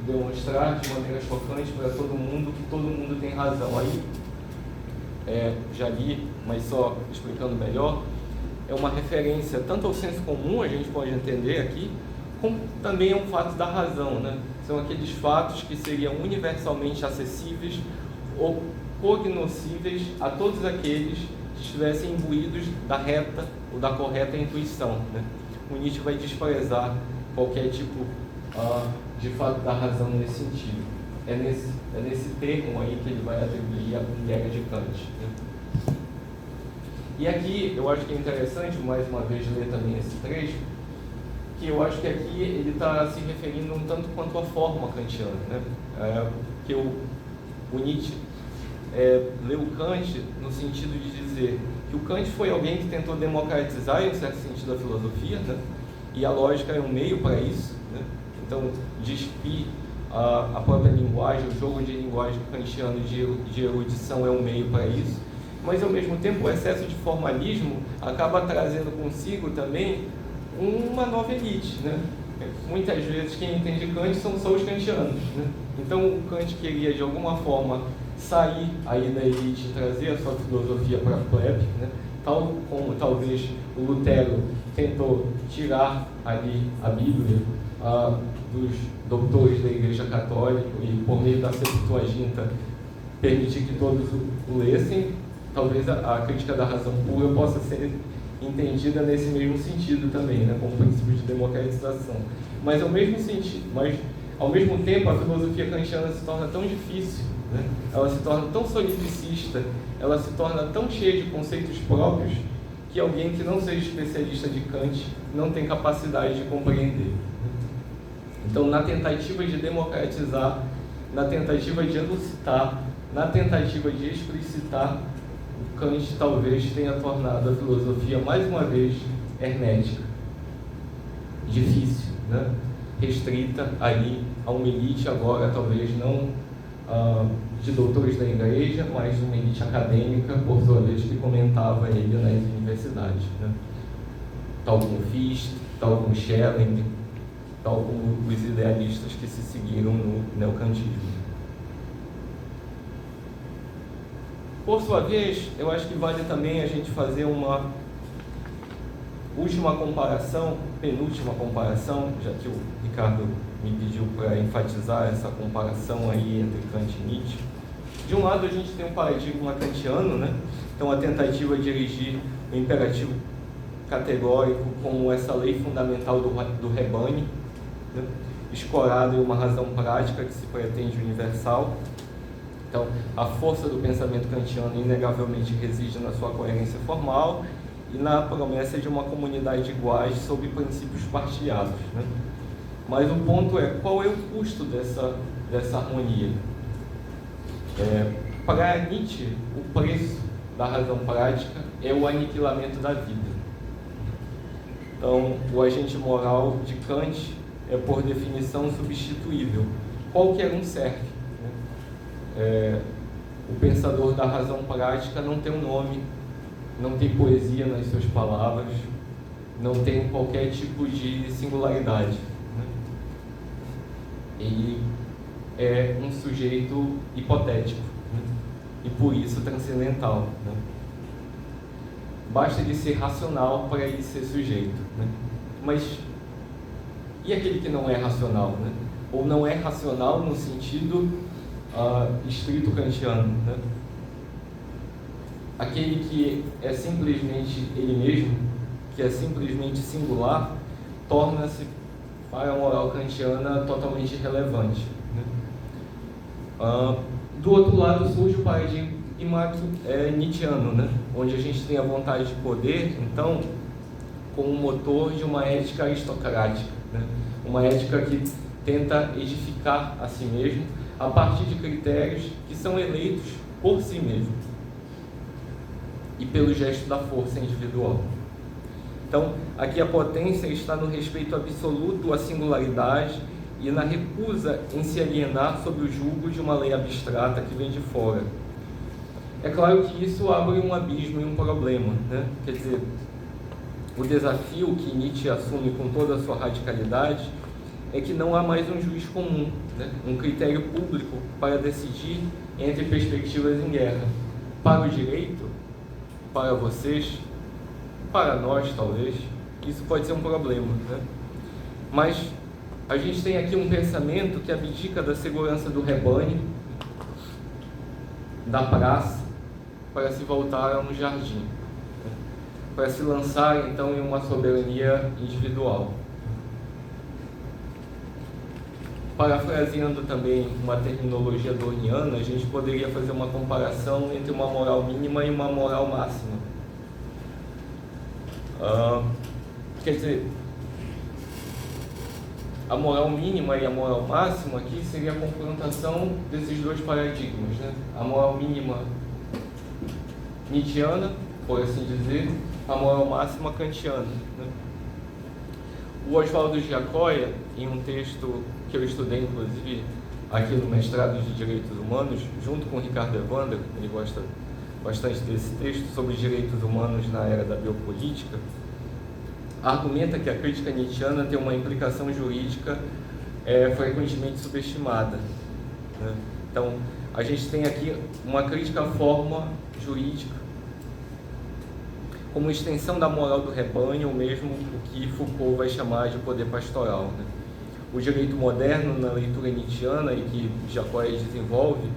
[SPEAKER 2] demonstrar de maneira chocante para todo mundo que todo mundo tem razão. Aí, já li, mas só explicando melhor, é uma referência tanto ao senso comum, a gente pode entender aqui, como também é um fato da razão, né? São aqueles fatos que seriam universalmente acessíveis ou cognoscíveis a todos aqueles que estivessem imbuídos da reta ou da correta intuição, né? O Nietzsche vai desprezar qualquer tipo de fato da razão nesse sentido. É nesse termo aí que ele vai atribuir a pilhéria de Kant, né? E aqui, eu acho que é interessante, mais uma vez, ler também esse trecho, que eu acho que aqui ele está se referindo um tanto quanto à forma kantiana, né? Que o Nietzsche leu Kant no sentido de dizer que o Kant foi alguém que tentou democratizar, em certo sentido, a filosofia, né? E a lógica é um meio para isso, né? Então, despir a própria linguagem, o jogo de linguagem kantiano de erudição é um meio para isso, mas ao mesmo tempo o excesso de formalismo acaba trazendo consigo também uma nova elite, né? Muitas vezes quem entende Kant são só os kantianos, né? Então o Kant queria de alguma forma sair aí da elite e trazer a sua filosofia para a plebe, né? Tal como talvez o Lutero tentou tirar ali a Bíblia dos doutores da Igreja Católica e, por meio da Septuaginta, permitir que todos o lessem. Talvez a crítica da razão pura possa ser entendida nesse mesmo sentido também, né, como princípio de democratização. Mas ao mesmo tempo, a filosofia kantiana se torna tão difícil, né? Ela se torna tão solipsista, ela se torna tão cheia de conceitos próprios, que alguém que não seja especialista de Kant não tem capacidade de compreender. Então, na tentativa de democratizar, na tentativa de elucidar, na tentativa de explicitar, o Kant talvez tenha tornado a filosofia mais uma vez hermética, difícil, né? Restrita ali a uma elite, agora talvez não de doutores da igreja, mas uma elite acadêmica, por sua vez, que comentava ele nas universidades, né? Tal como Fichte, tal como Schelling, tal como os idealistas que se seguiram no neocantismo. Por sua vez, eu acho que vale também a gente fazer uma última comparação, penúltima comparação, já que o Ricardo me pediu para enfatizar essa comparação aí entre Kant e Nietzsche. De um lado, a gente tem um paradigma kantiano, né? Então, a tentativa de erigir o imperativo categórico como essa lei fundamental do rebanho, né? Escorado em uma razão prática que se pretende universal. Então, a força do pensamento kantiano inegavelmente reside na sua coerência formal e na promessa de uma comunidade de iguais sob princípios partilhados, né? Mas o ponto é, qual é o custo dessa harmonia? Para Nietzsche, o preço da razão prática é o aniquilamento da vida. Então, o agente moral de Kant é, por definição, substituível. Qualquer um serve, né? O pensador da razão prática não tem um nome, não tem poesia nas suas palavras, não tem qualquer tipo de singularidade, né? Ele é um sujeito hipotético, né? E por isso transcendental, né? Basta ele ser racional para ele ser sujeito, né? Mas e aquele que não é racional, né? Ou não é racional no sentido estrito kantiano, né? Aquele que é simplesmente ele mesmo, que é simplesmente singular, torna-se, para a moral kantiana, totalmente irrelevante, né? Do outro lado surge o paradigma nietzschiano, né? Onde a gente tem a vontade de poder, então, como motor de uma ética aristocrática, né? Uma ética que tenta edificar a si mesmo a partir de critérios que são eleitos por si mesmo e pelo gesto da força individual. Então, aqui a potência está no respeito absoluto à singularidade e na recusa em se alienar sob o jugo de uma lei abstrata que vem de fora. É claro que isso abre um abismo e um problema, né? Quer dizer, o desafio que Nietzsche assume com toda a sua radicalidade é que não há mais um juiz comum, né? Um critério público para decidir entre perspectivas em guerra. Para o direito, para vocês, para nós talvez, isso pode ser um problema, né? Mas a gente tem aqui um pensamento que abdica da segurança do rebanho, da praça, para se voltar a um jardim, né? Para se lançar então em uma soberania individual. Parafraseando também uma terminologia dorniana, a gente poderia fazer uma comparação entre uma moral mínima e uma moral máxima. Quer dizer, a moral mínima e a moral máxima aqui seria a confrontação desses dois paradigmas, né? A moral mínima nietzschiana, por assim dizer, a moral máxima kantiana, né? O Oswaldo Giacoia, em um texto que eu estudei, inclusive, aqui no mestrado de Direitos Humanos, junto com o Ricardo Evandro, ele gosta bastante desse texto, sobre direitos humanos na era da biopolítica, argumenta que a crítica nietzschiana tem uma implicação jurídica frequentemente subestimada, né? Então, a gente tem aqui uma crítica à forma jurídica, como extensão da moral do rebanho, ou mesmo o que Foucault vai chamar de poder pastoral, né? o direito moderno na leitura nietzschiana e que Jacói desenvolve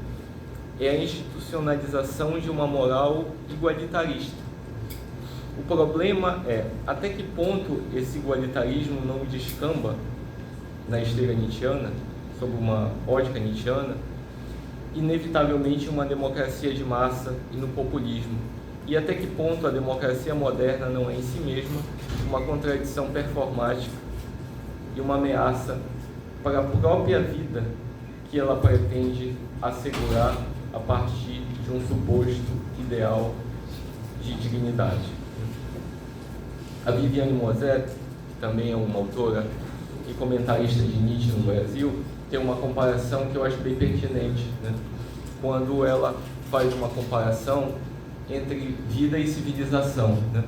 [SPEAKER 2] é a institucionalização de uma moral igualitarista. O problema é até que ponto esse igualitarismo não descamba na esteira nietzschiana, sob uma ótica nietzschiana, inevitavelmente uma democracia de massa e no populismo. E até que ponto a democracia moderna não é em si mesma uma contradição performática e uma ameaça para a própria vida que ela pretende assegurar a partir de um suposto ideal de dignidade. A Viviane Mosset, que também é uma autora e comentarista de Nietzsche no Brasil, tem uma comparação que eu acho bem pertinente, né? Quando ela faz uma comparação entre vida e civilização, né?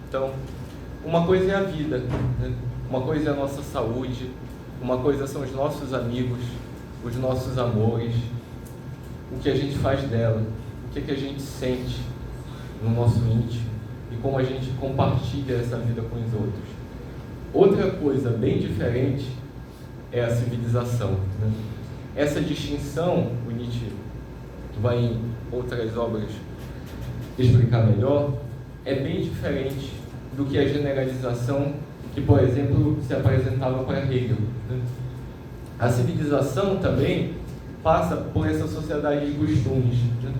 [SPEAKER 2] Então, uma coisa é a vida, né? Uma coisa é a nossa saúde, uma coisa são os nossos amigos, os nossos amores, o que a gente faz dela, o que a gente sente no nosso íntimo e como a gente compartilha essa vida com os outros. Outra coisa bem diferente é a civilização, né? Essa distinção, o Nietzsche vai em outras obras explicar melhor, é bem diferente do que a generalização que, por exemplo, se apresentava para Hegel, né? A civilização também passa por essa sociedade de costumes, né?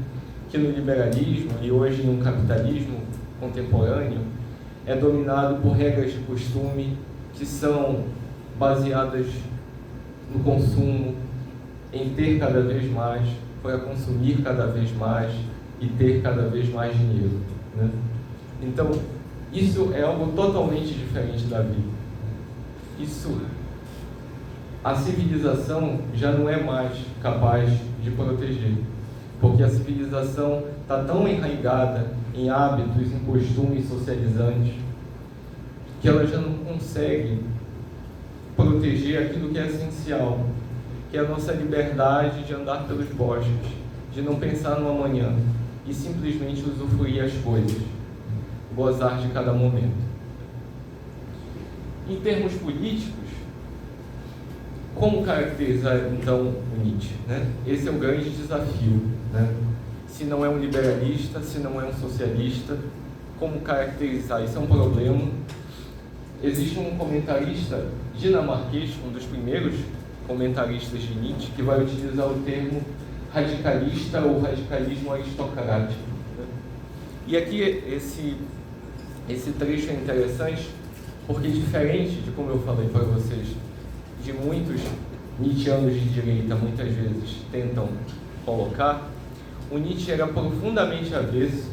[SPEAKER 2] Que no liberalismo e hoje no capitalismo contemporâneo é dominado por regras de costume que são baseadas no consumo, em ter cada vez mais, para consumir cada vez mais e ter cada vez mais dinheiro, né? Então, isso é algo totalmente diferente da vida. A civilização já não é mais capaz de proteger, porque a civilização está tão enraizada em hábitos, em costumes socializantes, que ela já não consegue proteger aquilo que é essencial, que é a nossa liberdade de andar pelos bosques, de não pensar no amanhã e simplesmente usufruir as coisas, gozar de cada momento. Em termos políticos, como caracterizar então o Nietzsche, né? Esse é o grande desafio, né? Se não é um liberalista, se não é um socialista, como caracterizar? Isso é um problema. Existe um comentarista dinamarquês, um dos primeiros comentaristas de Nietzsche, que vai utilizar o termo radicalista ou radicalismo aristocrático, né? E aqui esse trecho é interessante porque, diferente de como eu falei para vocês, de muitos nietzschianos de direita muitas vezes tentam colocar, o Nietzsche era profundamente avesso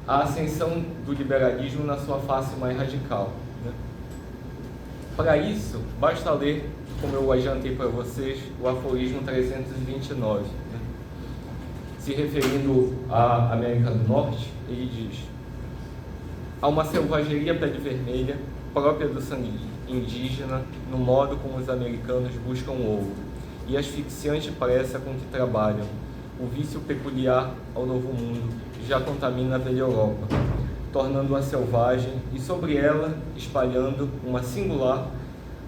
[SPEAKER 2] à ascensão do liberalismo na sua face mais radical, né? Para isso, basta ler, como eu adiantei para vocês, o aforismo 329. Né? Se referindo à América do Norte, ele diz: há uma selvageria pele vermelha própria do sangue indígena no modo como os americanos buscam o ouro, e asfixiante pressa com que trabalham. O vício peculiar ao novo mundo já contamina a velha Europa, tornando-a selvagem e sobre ela espalhando uma singular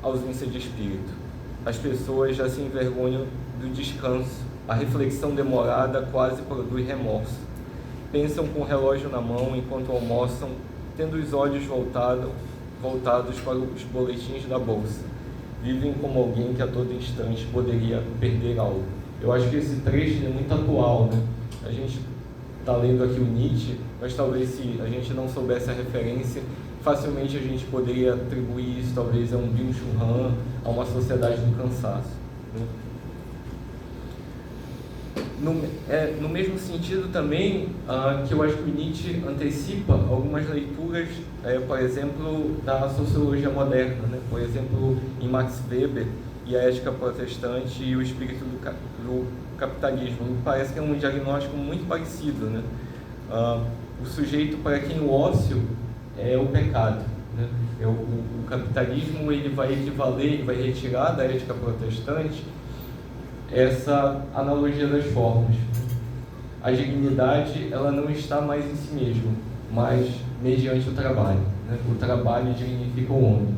[SPEAKER 2] ausência de espírito. As pessoas já se envergonham do descanso, a reflexão demorada quase produz remorso. Pensam com o relógio na mão enquanto almoçam, tendo os olhos voltados para os boletins da bolsa. Vivem como alguém que a todo instante poderia perder algo. Eu acho que esse trecho é muito atual, né? A gente está lendo aqui o Nietzsche, mas talvez se a gente não soubesse a referência, facilmente a gente poderia atribuir isso talvez a um Byung-Chul Han, a uma sociedade do cansaço, né? No mesmo sentido também, que eu acho que o Nietzsche antecipa algumas leituras, por exemplo, da sociologia moderna, né? Por exemplo, em Max Weber e a ética protestante e o espírito do capitalismo. Me parece que é um diagnóstico muito parecido, né? O sujeito para quem o ócio é o pecado, né? O capitalismo ele vai equivaler, ele vai retirar da ética protestante essa analogia das formas. A dignidade ela não está mais em si mesma, mas mediante o trabalho, né? O trabalho dignifica o homem.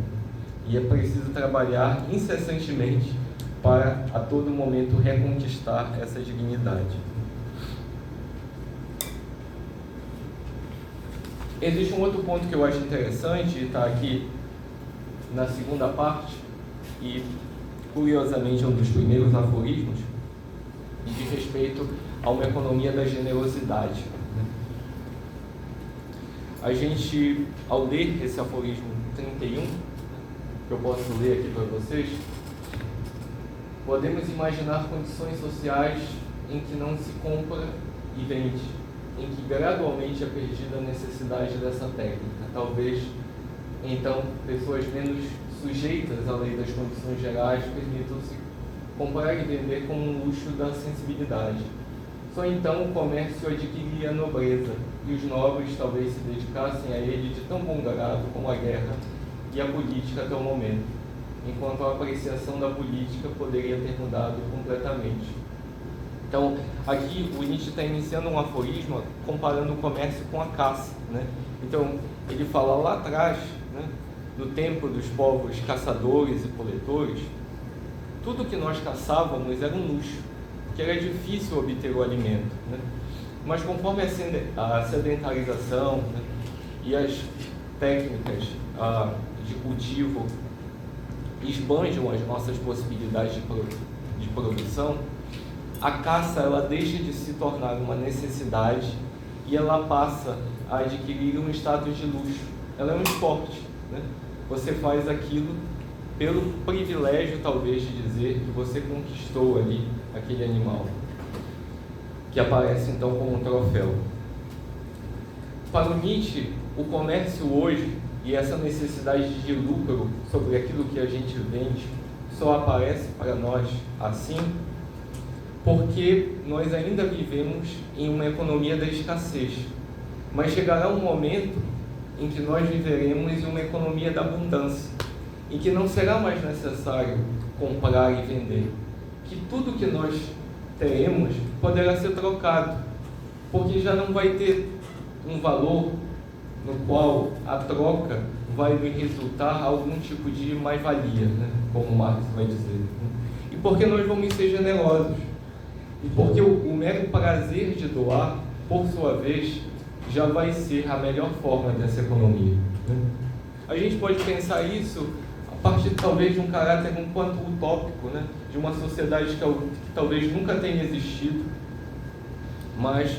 [SPEAKER 2] e é preciso trabalhar incessantemente para a todo momento reconquistar essa dignidade. Existe um outro ponto que eu acho interessante, está aqui na segunda parte, e curiosamente é um dos primeiros aforismos, e diz respeito a uma economia da generosidade. A gente, ao ler esse aforismo 31, que eu posso ler aqui para vocês, podemos imaginar condições sociais em que não se compra e vende, em que gradualmente é perdida a necessidade dessa técnica. Talvez, então, pessoas menos sujeitas à lei das condições gerais permitam-se comprar e vender como um luxo da sensibilidade. Só então o comércio adquiria a nobreza, e os nobres talvez se dedicassem a ele de tão bom grado como a guerra e a política até o momento, enquanto a apreciação da política poderia ter mudado completamente. Então, aqui o Nietzsche está iniciando um aforismo comparando o comércio com a caça, né? Então, ele fala lá atrás, né, do tempo dos povos caçadores e coletores, tudo que nós caçávamos era um luxo, porque era difícil obter o alimento, né? Mas conforme a sedentarização, né, e as técnicas de cultivo expanjam as nossas possibilidades de produção, a caça ela deixa de se tornar uma necessidade e ela passa a adquirir um status de luxo. Ela é um esporte, né? Você faz aquilo pelo privilégio, talvez, de dizer que você conquistou ali aquele animal, que aparece então como um troféu. Para o Nietzsche, o comércio hoje e essa necessidade de lucro sobre aquilo que a gente vende só aparece para nós assim porque nós ainda vivemos em uma economia da escassez. Mas chegará um momento em que nós viveremos em uma economia da abundância, em que não será mais necessário comprar e vender, que tudo que nós teremos poderá ser trocado, porque já não vai ter um valor no qual a troca vai resultar algum tipo de mais-valia, né? Como Marx vai dizer. E porque nós vamos ser generosos. E porque o mero prazer de doar, por sua vez, já vai ser a melhor forma dessa economia, né? A gente pode pensar isso a partir talvez de um caráter um quanto utópico, né? De uma sociedade que talvez nunca tenha existido, mas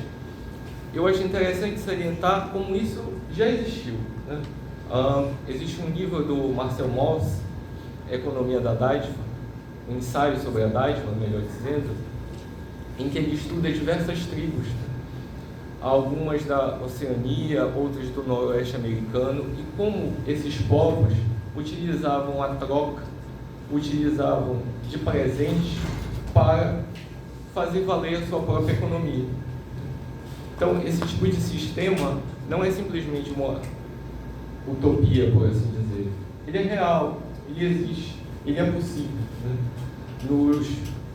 [SPEAKER 2] eu acho interessante salientar como isso já existiu, né? Existe um livro do Marcel Mauss, Economia da Dádiva, um ensaio sobre a dádiva, melhor dizendo, em que ele estuda diversas tribos, né? Algumas da Oceania, outras do Noroeste americano, e como esses povos utilizavam a troca, utilizavam de presente para fazer valer a sua própria economia. Então, esse tipo de sistema não é simplesmente uma utopia, por assim dizer. Ele é real, ele existe, ele é possível, né? Nos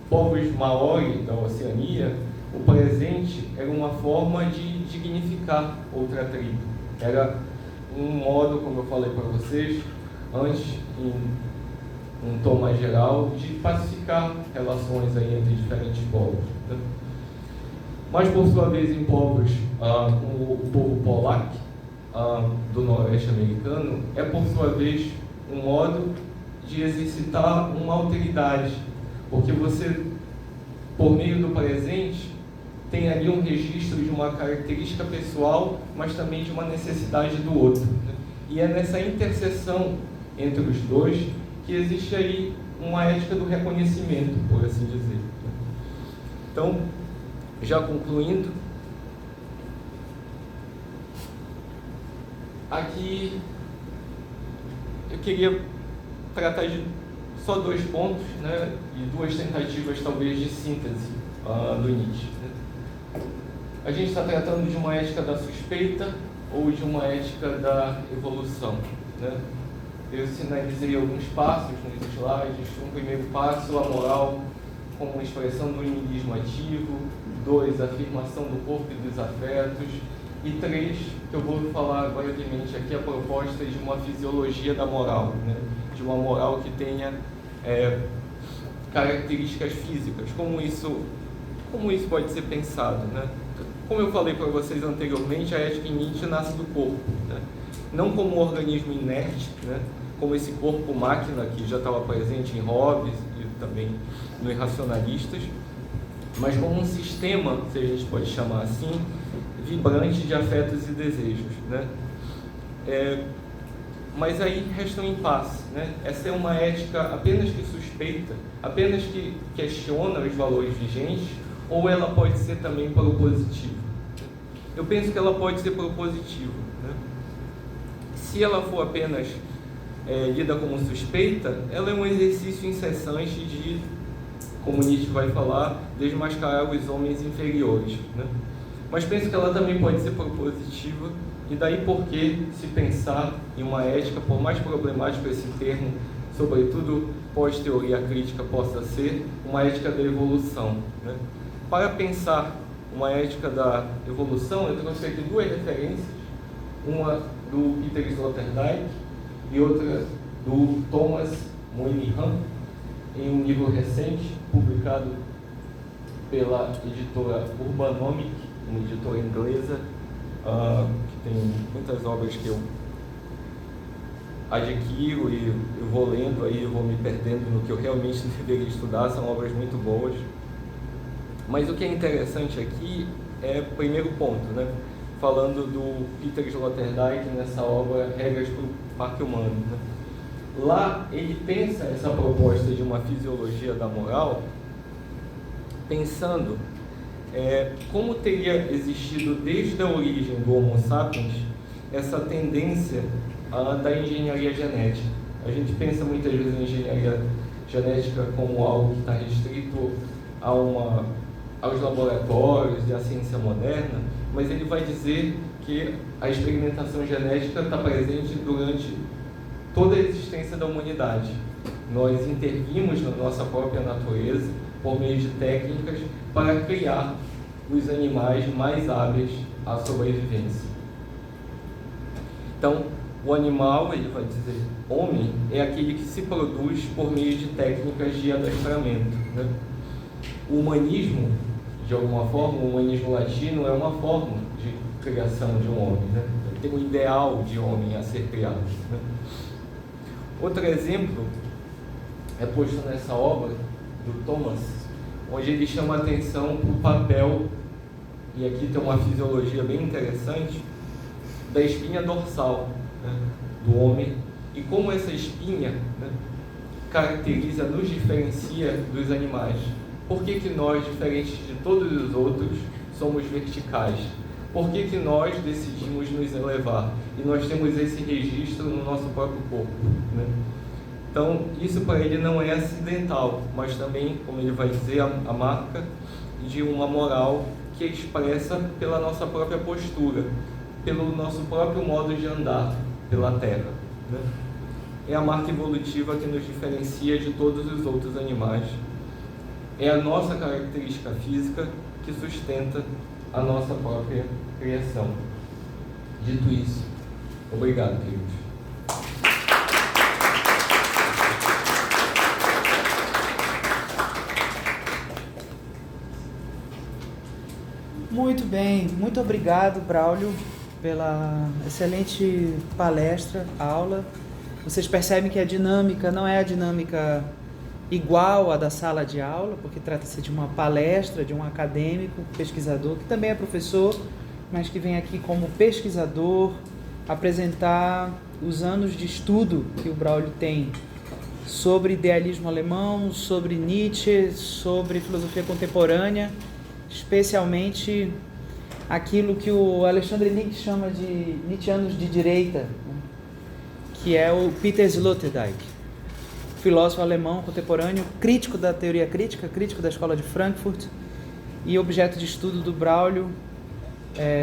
[SPEAKER 2] povos maori da Oceania, o presente era uma forma de dignificar outra tribo. Era um modo, como eu falei para vocês, antes, em um tom mais geral, de pacificar relações aí entre diferentes povos, né? Mas, por sua vez, em povos como o povo polaco, do Noroeste americano, é, por sua vez, um modo de exercitar uma alteridade, porque você, por meio do presente, tem ali um registro de uma característica pessoal, mas também de uma necessidade do outro, né? E é nessa interseção entre os dois que existe aí uma ética do reconhecimento, por assim dizer. Então, já concluindo, aqui eu queria tratar de só 2 pontos, né, e 2 tentativas talvez de síntese do Nietzsche, né? A gente está tratando de uma ética da suspeita ou de uma ética da evolução, né? Eu sinalizei alguns passos nos slides. Um primeiro passo, a moral como uma expressão do niilismo ativo. 2, a afirmação do corpo e dos afetos. E 3, que eu vou falar brevemente aqui, a proposta de uma fisiologia da moral, né? de uma moral que tenha características físicas. Como isso pode ser pensado, né? Como eu falei para vocês anteriormente, a ética em Nietzsche nasce do corpo, né? Não como um organismo inerte, né? Como esse corpo-máquina que já estava presente em Hobbes e também no Irracionalistas, mas como um sistema, se a gente pode chamar assim, vibrante de afetos e desejos, né? Mas aí resta um impasse, né? Essa é uma ética apenas que suspeita, apenas que questiona os valores vigentes, ou ela pode ser também propositiva? Eu penso que ela pode ser propositiva, né? Se ela for apenas lida como suspeita, ela é um exercício incessante de, como Nietzsche vai falar, desmascarar os homens inferiores, né? Mas penso que ela também pode ser propositiva, e daí porque se pensar em uma ética, por mais problemático esse termo, sobretudo pós-teoria crítica, possa ser, uma ética da evolução, né? Para pensar uma ética da evolução, eu trouxe aqui duas referências, uma do Peter Sloterdijk e outra do Thomas Moynihan, em um livro recente, publicado pela editora Urbanomic, uma editora inglesa, que tem muitas obras que eu adquiro e eu vou lendo, aí eu vou me perdendo no que eu realmente deveria estudar, são obras muito boas. Mas o que é interessante aqui é o primeiro ponto, né? Falando do Peter Sloterdijk nessa obra Regras para o Parque Humano, né? Lá ele pensa essa proposta de uma fisiologia da moral pensando como teria existido desde a origem do Homo sapiens essa tendência da engenharia genética. A gente pensa muitas vezes em engenharia genética como algo que está restrito aos laboratórios e à ciência moderna, mas ele vai dizer que a experimentação genética está presente durante toda a existência da humanidade. Nós intervimos na nossa própria natureza por meio de técnicas para criar os animais mais hábeis à sobrevivência. Então, o animal, ele vai dizer, homem, é aquele que se produz por meio de técnicas de adestramento, né? O humanismo, de alguma forma, o humanismo latino é uma forma de criação de um homem, né? Ele tem um ideal de homem a ser criado, né? Outro exemplo é posto nessa obra do Thomas, onde ele chama a atenção para o papel, e aqui tem uma fisiologia bem interessante, da espinha dorsal, né, do homem, e como essa espinha, né, caracteriza, nos diferencia dos animais. Por que nós, diferentes de todos os outros, somos verticais? Por que nós decidimos nos elevar? E nós temos esse registro no nosso próprio corpo, né? Então, isso para ele não é acidental, mas também, como ele vai dizer, a marca de uma moral que é expressa pela nossa própria postura, pelo nosso próprio modo de andar pela Terra, né? É a marca evolutiva que nos diferencia de todos os outros animais. É a nossa característica física que sustenta a nossa própria criação. Dito isso, obrigado, queridos.
[SPEAKER 1] Muito bem, muito obrigado, Braulio, pela excelente palestra, aula. Vocês percebem que a dinâmica não é a dinâmica igual à da sala de aula, porque trata-se de uma palestra de um acadêmico, pesquisador, que também é professor, mas que vem aqui como pesquisador apresentar os anos de estudo que o Braulio tem sobre idealismo alemão, sobre Nietzsche, sobre filosofia contemporânea, especialmente aquilo que o Alexandre Nietzsche chama de Nietzscheanos de direita, que é o Peter Sloterdijk, filósofo alemão contemporâneo, crítico da teoria crítica, crítico da escola de Frankfurt e objeto de estudo do Braulio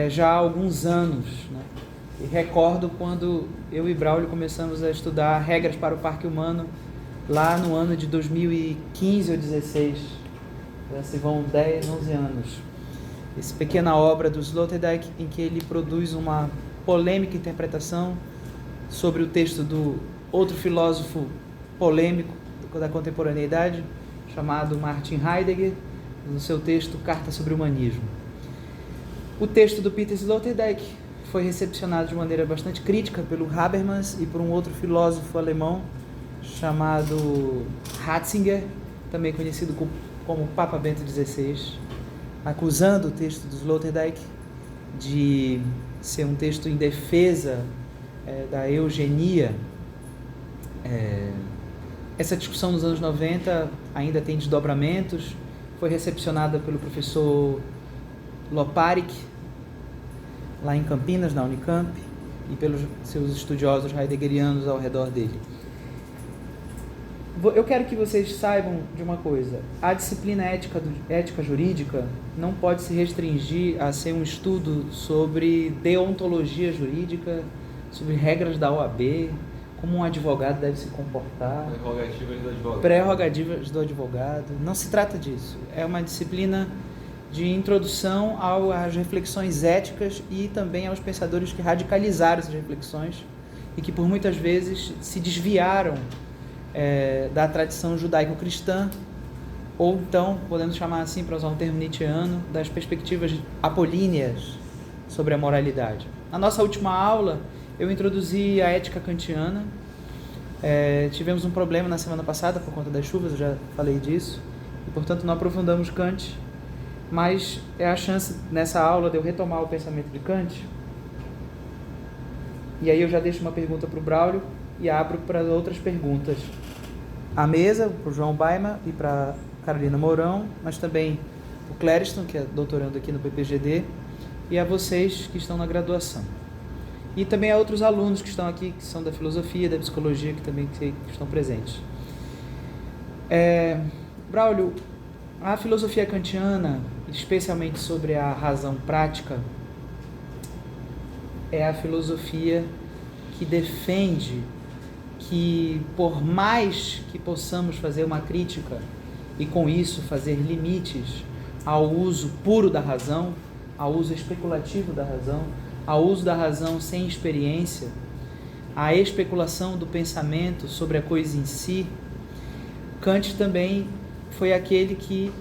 [SPEAKER 1] já há alguns anos, né? E recordo quando eu e Braulio começamos a estudar Regras para o Parque Humano lá no ano de 2015 ou 2016. Já se vão 10, 11 anos. Essa pequena obra do Sloterdijk, em que ele produz uma polêmica interpretação sobre o texto do outro filósofo polêmico da contemporaneidade, chamado Martin Heidegger, no seu texto Carta sobre o Humanismo. O texto do Peter Sloterdijk foi recepcionado de maneira bastante crítica pelo Habermas e por um outro filósofo alemão chamado Ratzinger, também conhecido como Papa Bento XVI, acusando o texto do Sloterdijk de ser um texto em defesa da eugenia. Essa discussão nos anos 90 ainda tem desdobramentos, foi recepcionada pelo professor Loparik, lá em Campinas, na Unicamp, e pelos seus estudiosos heideggerianos ao redor dele. Eu quero que vocês saibam de uma coisa: a disciplina ética jurídica não pode se restringir a ser um estudo sobre deontologia jurídica, sobre regras da OAB, como um advogado deve se comportar. Prerrogativas do advogado. Não se trata disso. É uma disciplina de introdução às reflexões éticas e também aos pensadores que radicalizaram essas reflexões e que por muitas vezes se desviaram da tradição judaico-cristã, ou então, podemos chamar assim, para usar um termo nietzscheano, das perspectivas apolíneas sobre a moralidade. Na nossa última aula, eu introduzi a ética kantiana. Tivemos um problema na semana passada por conta das chuvas, eu já falei disso, e portanto não aprofundamos Kant, mas é a chance nessa aula de eu retomar o pensamento de Kant. E aí eu já deixo uma pergunta para o Braulio e abro para outras perguntas à mesa, para o João Baima e para a Carolina Mourão, mas também o Clériston, que é doutorando aqui no PPGD, e a vocês que estão na graduação. E também a outros alunos que estão aqui, que são da filosofia, da psicologia, que também estão presentes. Braulio, a filosofia kantiana, especialmente sobre a razão prática, é a filosofia que defende que, por mais que possamos fazer uma crítica e com isso fazer limites ao uso puro da razão, ao uso especulativo da razão, ao uso da razão sem experiência, à especulação do pensamento sobre a coisa em si, Kant também foi aquele que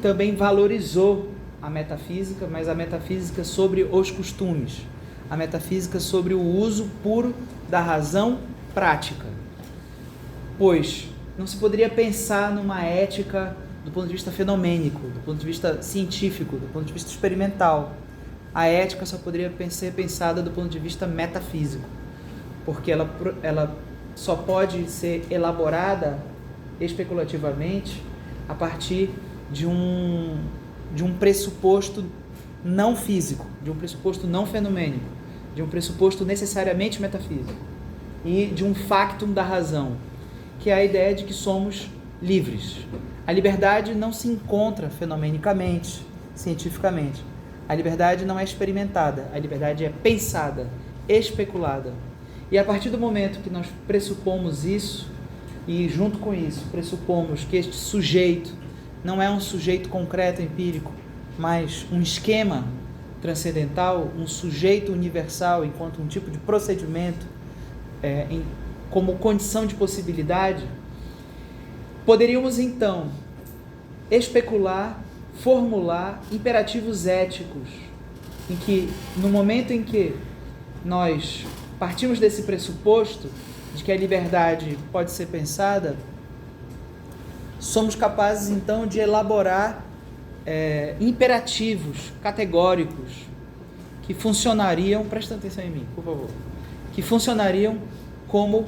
[SPEAKER 1] também valorizou a metafísica, mas a metafísica sobre os costumes, a metafísica sobre o uso puro da razão prática. Pois não se poderia pensar numa ética do ponto de vista fenomênico, do ponto de vista científico, do ponto de vista experimental. A ética só poderia ser pensada do ponto de vista metafísico, porque ela só pode ser elaborada especulativamente a partir de um pressuposto não físico, de um pressuposto não fenomênico, de um pressuposto necessariamente metafísico e de um factum da razão, que é a ideia de que somos livres. A liberdade não se encontra fenomenicamente, cientificamente. A liberdade não é experimentada, a liberdade é pensada, especulada. E a partir do momento que nós pressupomos isso, e junto com isso pressupomos que este sujeito não é um sujeito concreto, empírico, mas um esquema transcendental, um sujeito universal enquanto um tipo de procedimento, como condição de possibilidade, poderíamos então especular, formular imperativos éticos, em que, no momento em que nós partimos desse pressuposto de que a liberdade pode ser pensada, somos capazes então de elaborar imperativos categóricos que funcionariam, presta atenção em mim, por favor, que funcionariam como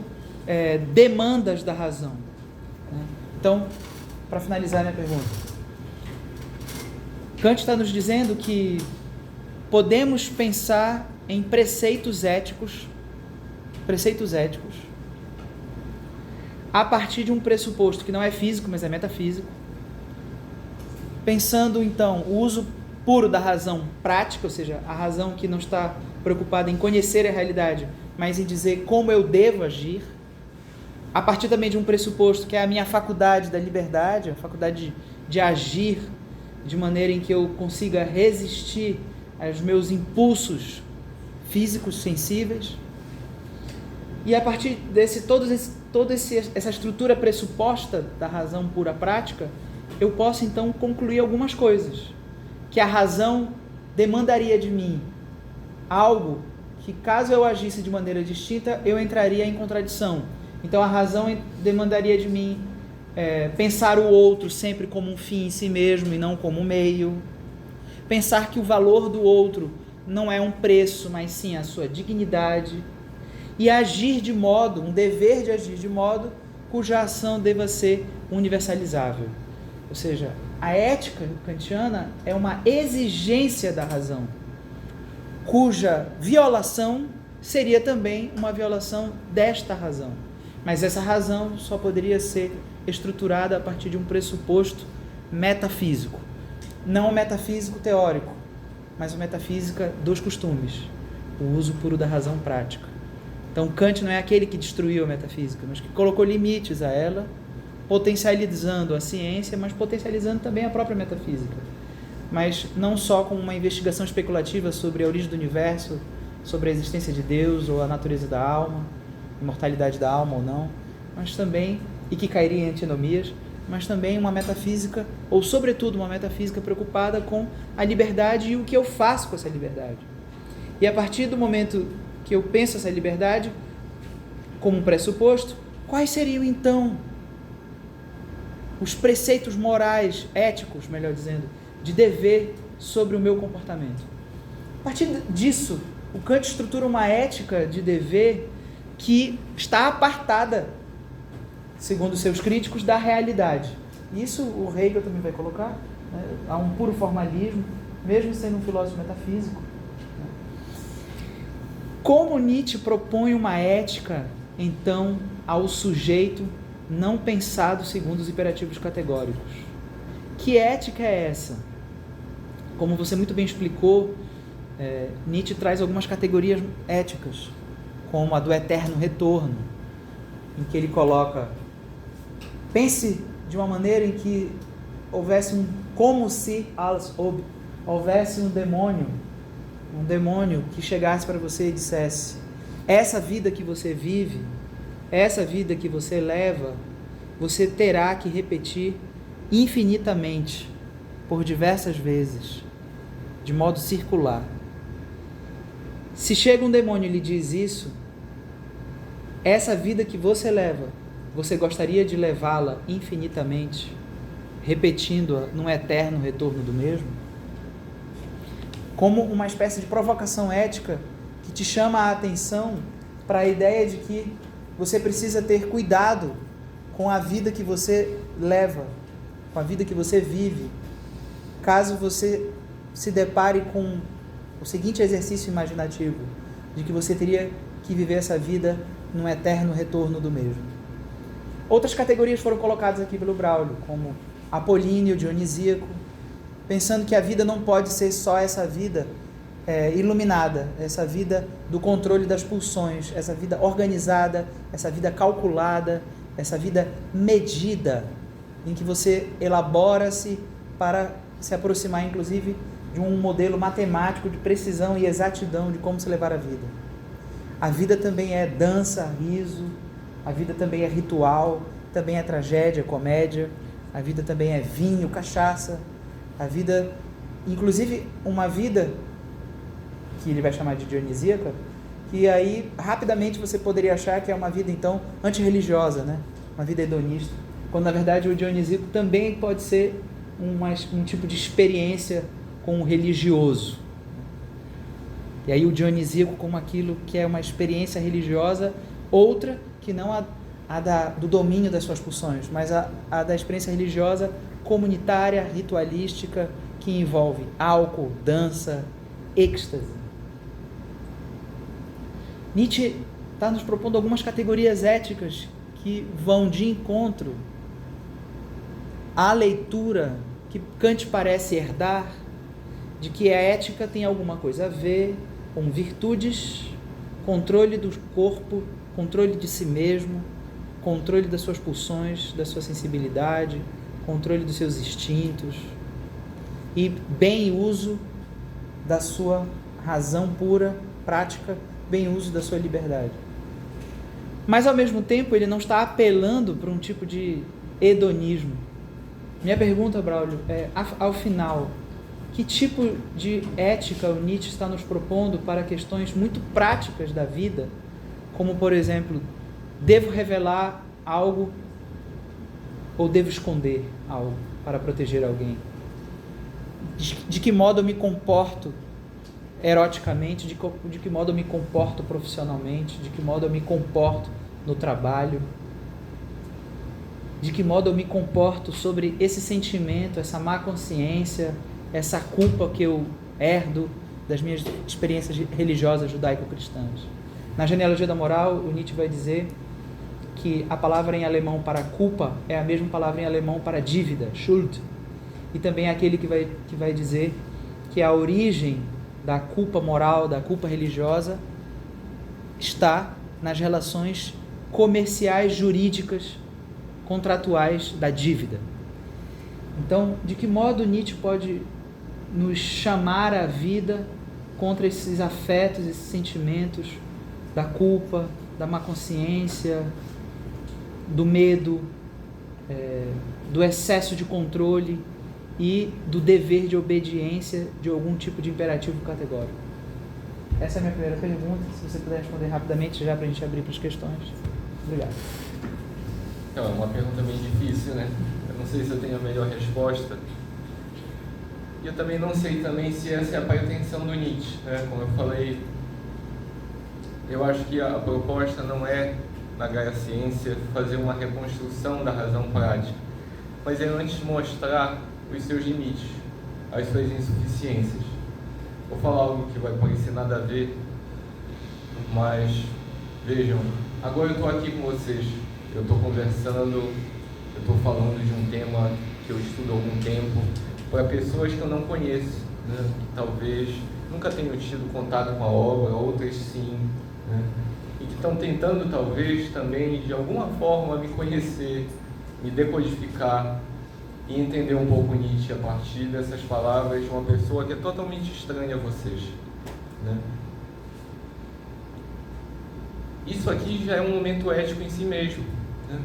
[SPEAKER 1] demandas da razão. Então, para finalizar minha pergunta, Kant está nos dizendo que podemos pensar em preceitos éticos a partir de um pressuposto que não é físico, mas é metafísico, pensando então o uso puro da razão prática, ou seja, a razão que não está preocupada em conhecer a realidade, mas em dizer como eu devo agir, a partir também de um pressuposto que é a minha faculdade da liberdade, a faculdade de agir de maneira em que eu consiga resistir aos meus impulsos físicos, sensíveis. E a partir desse essa estrutura pressuposta da razão pura prática, eu posso então concluir algumas coisas. Que a razão demandaria de mim algo que, caso eu agisse de maneira distinta, eu entraria em contradição. Então a razão demandaria de mim pensar o outro sempre como um fim em si mesmo e não como um meio. Pensar que o valor do outro não é um preço, mas sim a sua dignidade. E agir de modo, um dever de agir de modo cuja ação deva ser universalizável. Ou seja, a ética kantiana é uma exigência da razão, cuja violação seria também uma violação desta razão. Mas essa razão só poderia ser estruturada a partir de um pressuposto metafísico. Não o metafísico teórico, mas a metafísica dos costumes, o uso puro da razão prática. Então Kant não é aquele que destruiu a metafísica, mas que colocou limites a ela, potencializando a ciência, mas potencializando também a própria metafísica. Mas não só como uma investigação especulativa sobre a origem do universo, sobre a existência de Deus ou a natureza da alma, imortalidade da alma ou não, mas também, e que cairia em antinomias, mas também uma metafísica, ou sobretudo uma metafísica preocupada com a liberdade e o que eu faço com essa liberdade. E a partir do momento que eu penso essa liberdade como um pressuposto, quais seriam então os preceitos morais, éticos, melhor dizendo, de dever sobre o meu comportamento? A partir disso, o Kant estrutura uma ética de dever que está apartada, segundo seus críticos, da realidade. Isso o Hegel também vai colocar, né? Há um puro formalismo, mesmo sendo um filósofo metafísico. Como Nietzsche propõe uma ética, então, ao sujeito não pensado segundo os imperativos categóricos? Que ética é essa? Como você muito bem explicou, Nietzsche traz algumas categorias éticas, como a do eterno retorno, em que ele coloca: pense de uma maneira em que houvesse como se houvesse um demônio que chegasse para você e dissesse: essa vida que você vive, essa vida que você leva, você terá que repetir infinitamente, por diversas vezes, de modo circular. Se chega um demônio e lhe diz isso, essa vida que você leva, você gostaria de levá-la infinitamente, repetindo-a num eterno retorno do mesmo? Como uma espécie de provocação ética que te chama a atenção para a ideia de que você precisa ter cuidado com a vida que você leva, com a vida que você vive, caso você se depare com o seguinte exercício imaginativo, de que você teria que viver essa vida num eterno retorno do mesmo. Outras categorias foram colocadas aqui pelo Braulio, como apolíneo, dionisíaco, pensando que a vida não pode ser só essa vida iluminada, essa vida do controle das pulsões, essa vida organizada, essa vida calculada, essa vida medida, em que você elabora-se para se aproximar, inclusive, de um modelo matemático de precisão e exatidão de como se levar a vida. A vida também é dança, riso, a vida também é ritual, também é tragédia, comédia, a vida também é vinho, cachaça, a vida, inclusive uma vida que ele vai chamar de dionisíaca, que aí rapidamente você poderia achar que é uma vida então antirreligiosa, né? Uma vida hedonista, quando na verdade o dionisíaco também pode ser um tipo de experiência com o religioso. E aí o dionisíaco como aquilo que é uma experiência religiosa, outra que não do domínio das suas pulsões, mas a da experiência religiosa comunitária, ritualística, que envolve álcool, dança, êxtase. Nietzsche está nos propondo algumas categorias éticas que vão de encontro à leitura que Kant parece herdar, de que a ética tem alguma coisa a ver com virtudes, controle do corpo, controle de si mesmo, controle das suas pulsões, da sua sensibilidade, controle dos seus instintos e bem uso da sua razão pura prática bem uso da sua liberdade. Mas, ao mesmo tempo, ele não está apelando para um tipo de hedonismo. Minha pergunta, Braulio, é, ao final, que tipo de ética o Nietzsche está nos propondo para questões muito práticas da vida, como, por exemplo, devo revelar algo ou devo esconder algo para proteger alguém? De que modo eu me comporto eroticamente, de que modo eu me comporto profissionalmente, de que modo eu me comporto no trabalho, de que modo eu me comporto sobre esse sentimento, essa má consciência, essa culpa que eu herdo das minhas experiências religiosas judaico-cristãs. Na genealogia da moral, o Nietzsche vai dizer que a palavra em alemão para culpa é a mesma palavra em alemão para dívida, Schuld. E também é aquele que vai dizer que a origem da culpa moral, da culpa religiosa, está nas relações comerciais, jurídicas, contratuais da dívida. Então, de que modo Nietzsche pode nos chamar à vida contra esses afetos, esses sentimentos da culpa, da má consciência, do medo, do excesso de controle e do dever de obediência de algum tipo de imperativo categórico? Essa é a minha primeira pergunta. Se você puder responder rapidamente, já para a gente abrir para as questões. Obrigado.
[SPEAKER 2] Então, é uma pergunta bem difícil, né? Eu não sei se eu tenho a melhor resposta. E eu também não sei também se essa é a pretensão do Nietzsche, né? Como eu falei, eu acho que a proposta não é, na Gaia Ciência, fazer uma reconstrução da razão prática, mas é antes mostrar os seus limites, as suas insuficiências. Vou falar algo que vai parecer nada a ver, mas vejam, agora eu estou aqui com vocês, eu estou conversando, eu estou falando de um tema que eu estudo há algum tempo, para pessoas que eu não conheço, né? Que talvez nunca tenham tido contato com a obra, outras sim, né? E que estão tentando talvez também de alguma forma me conhecer, me decodificar e entender um pouco Nietzsche a partir dessas palavras de uma pessoa que é totalmente estranha a vocês, né? Isso aqui já é um momento ético em si mesmo, né?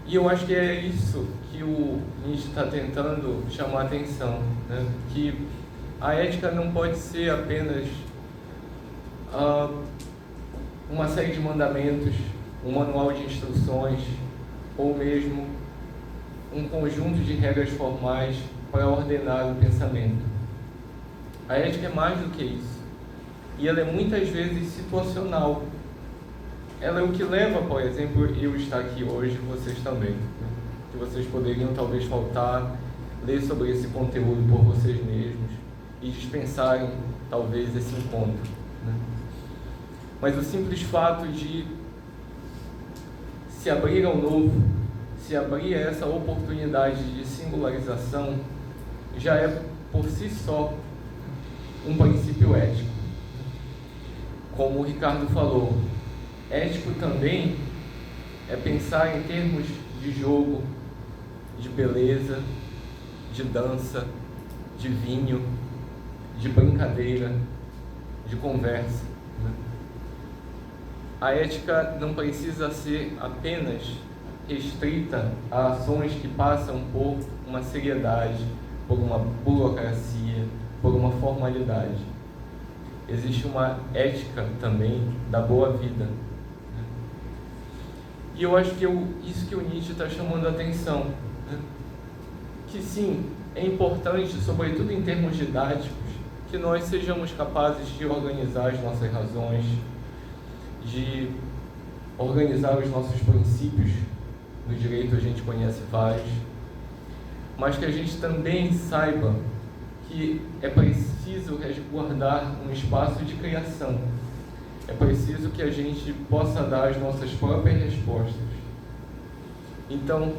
[SPEAKER 2] E eu acho que é isso que o Nietzsche está tentando chamar a atenção, né? Que a ética não pode ser apenas uma série de mandamentos, um manual de instruções, ou mesmo um conjunto de regras formais para ordenar o pensamento. A ética é mais do que isso. E ela é muitas vezes situacional. Ela é o que leva, por exemplo, eu estar aqui hoje, vocês também, né? Que vocês poderiam talvez faltar, ler sobre esse conteúdo por vocês mesmos e dispensarem talvez esse encontro, né? Mas o simples fato de se abrir ao novo, se abrir a essa oportunidade de singularização, já é por si só um princípio ético. Como o Ricardo falou, ético também é pensar em termos de jogo, de beleza, de dança, de vinho, de brincadeira, de conversa, né? A ética não precisa ser apenas restrita a ações que passam por uma seriedade, por uma burocracia, por uma formalidade. Existe uma ética também da boa vida, né? E eu acho que isso que o Nietzsche está chamando a atenção, né? Que sim, é importante, sobretudo em termos didáticos, que nós sejamos capazes de organizar as nossas razões, de organizar os nossos princípios. No direito a gente conhece vários, mas que a gente também saiba que é preciso resguardar um espaço de criação. É preciso que a gente possa dar as nossas próprias respostas. Então,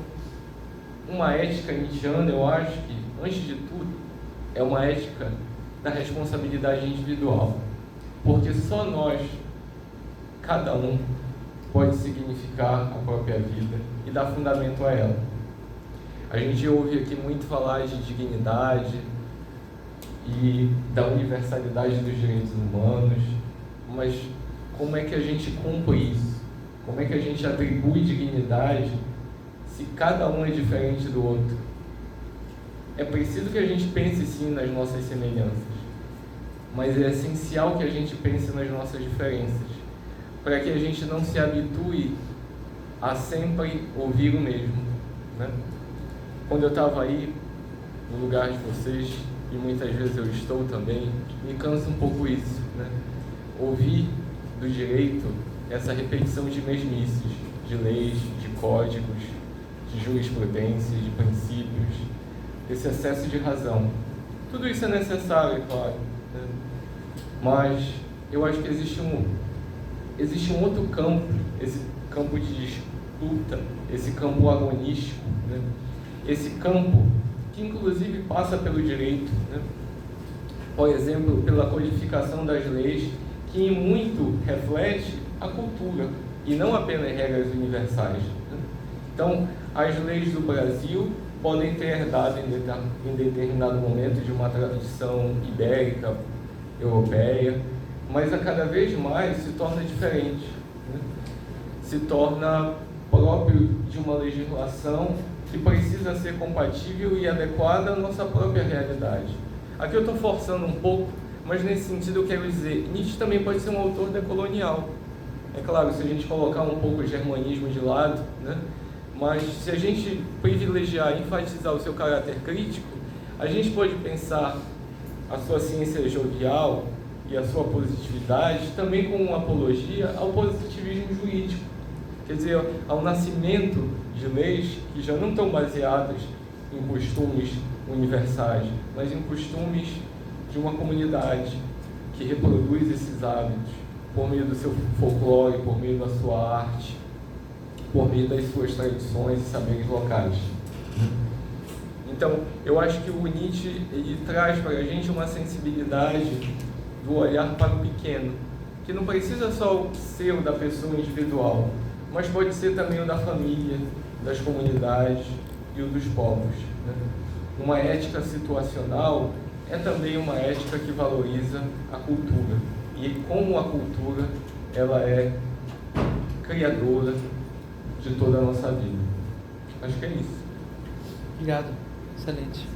[SPEAKER 2] uma ética nietzschiana, eu acho que, antes de tudo, é uma ética da responsabilidade individual. Porque só nós, cada um, pode significar a própria vida e dar fundamento a ela. A gente ouve aqui muito falar de dignidade, e da universalidade dos direitos humanos, mas como é que a gente cumpre isso? Como é que a gente atribui dignidade se cada um é diferente do outro? É preciso que a gente pense sim nas nossas semelhanças, mas é essencial que a gente pense nas nossas diferenças, para que a gente não se habitue a sempre ouvir o mesmo, né? Quando eu estava aí, no lugar de vocês, e muitas vezes eu estou também, me cansa um pouco isso, né? Ouvir do direito essa repetição de mesmices, de leis, de códigos, de jurisprudência, de princípios, esse excesso de razão. Tudo isso é necessário, é claro, né? Mas eu acho que existe um outro campo, esse campo de disputa, esse campo agonístico, né? Esse campo que inclusive passa pelo direito, né? Por exemplo, pela codificação das leis, que em muito reflete a cultura e não apenas regras universais, né? Então, as leis do Brasil podem ter herdado em determinado momento de uma tradição ibérica, europeia, mas a cada vez mais se torna diferente, né? Se torna próprio de uma legislação que precisa ser compatível e adequada à nossa própria realidade. Aqui eu estou forçando um pouco, mas nesse sentido eu quero dizer, Nietzsche também pode ser um autor decolonial. É claro, se a gente colocar um pouco o germanismo de lado, né? Mas se a gente privilegiar e enfatizar o seu caráter crítico, a gente pode pensar a sua ciência jovial e a sua positividade também como uma apologia ao positivismo jurídico. Quer dizer, ao nascimento de leis que já não estão baseadas em costumes universais, mas em costumes de uma comunidade que reproduz esses hábitos por meio do seu folclore, por meio da sua arte, por meio das suas tradições e saberes locais. Então, eu acho que o Nietzsche ele traz para a gente uma sensibilidade do olhar para o pequeno, que não precisa só ser o da pessoa individual, mas pode ser também o da família, das comunidades e o dos povos, né? Uma ética situacional é também uma ética que valoriza a cultura, e como a cultura ela é criadora de toda a nossa vida. Acho que é isso.
[SPEAKER 1] Obrigado. Excelente.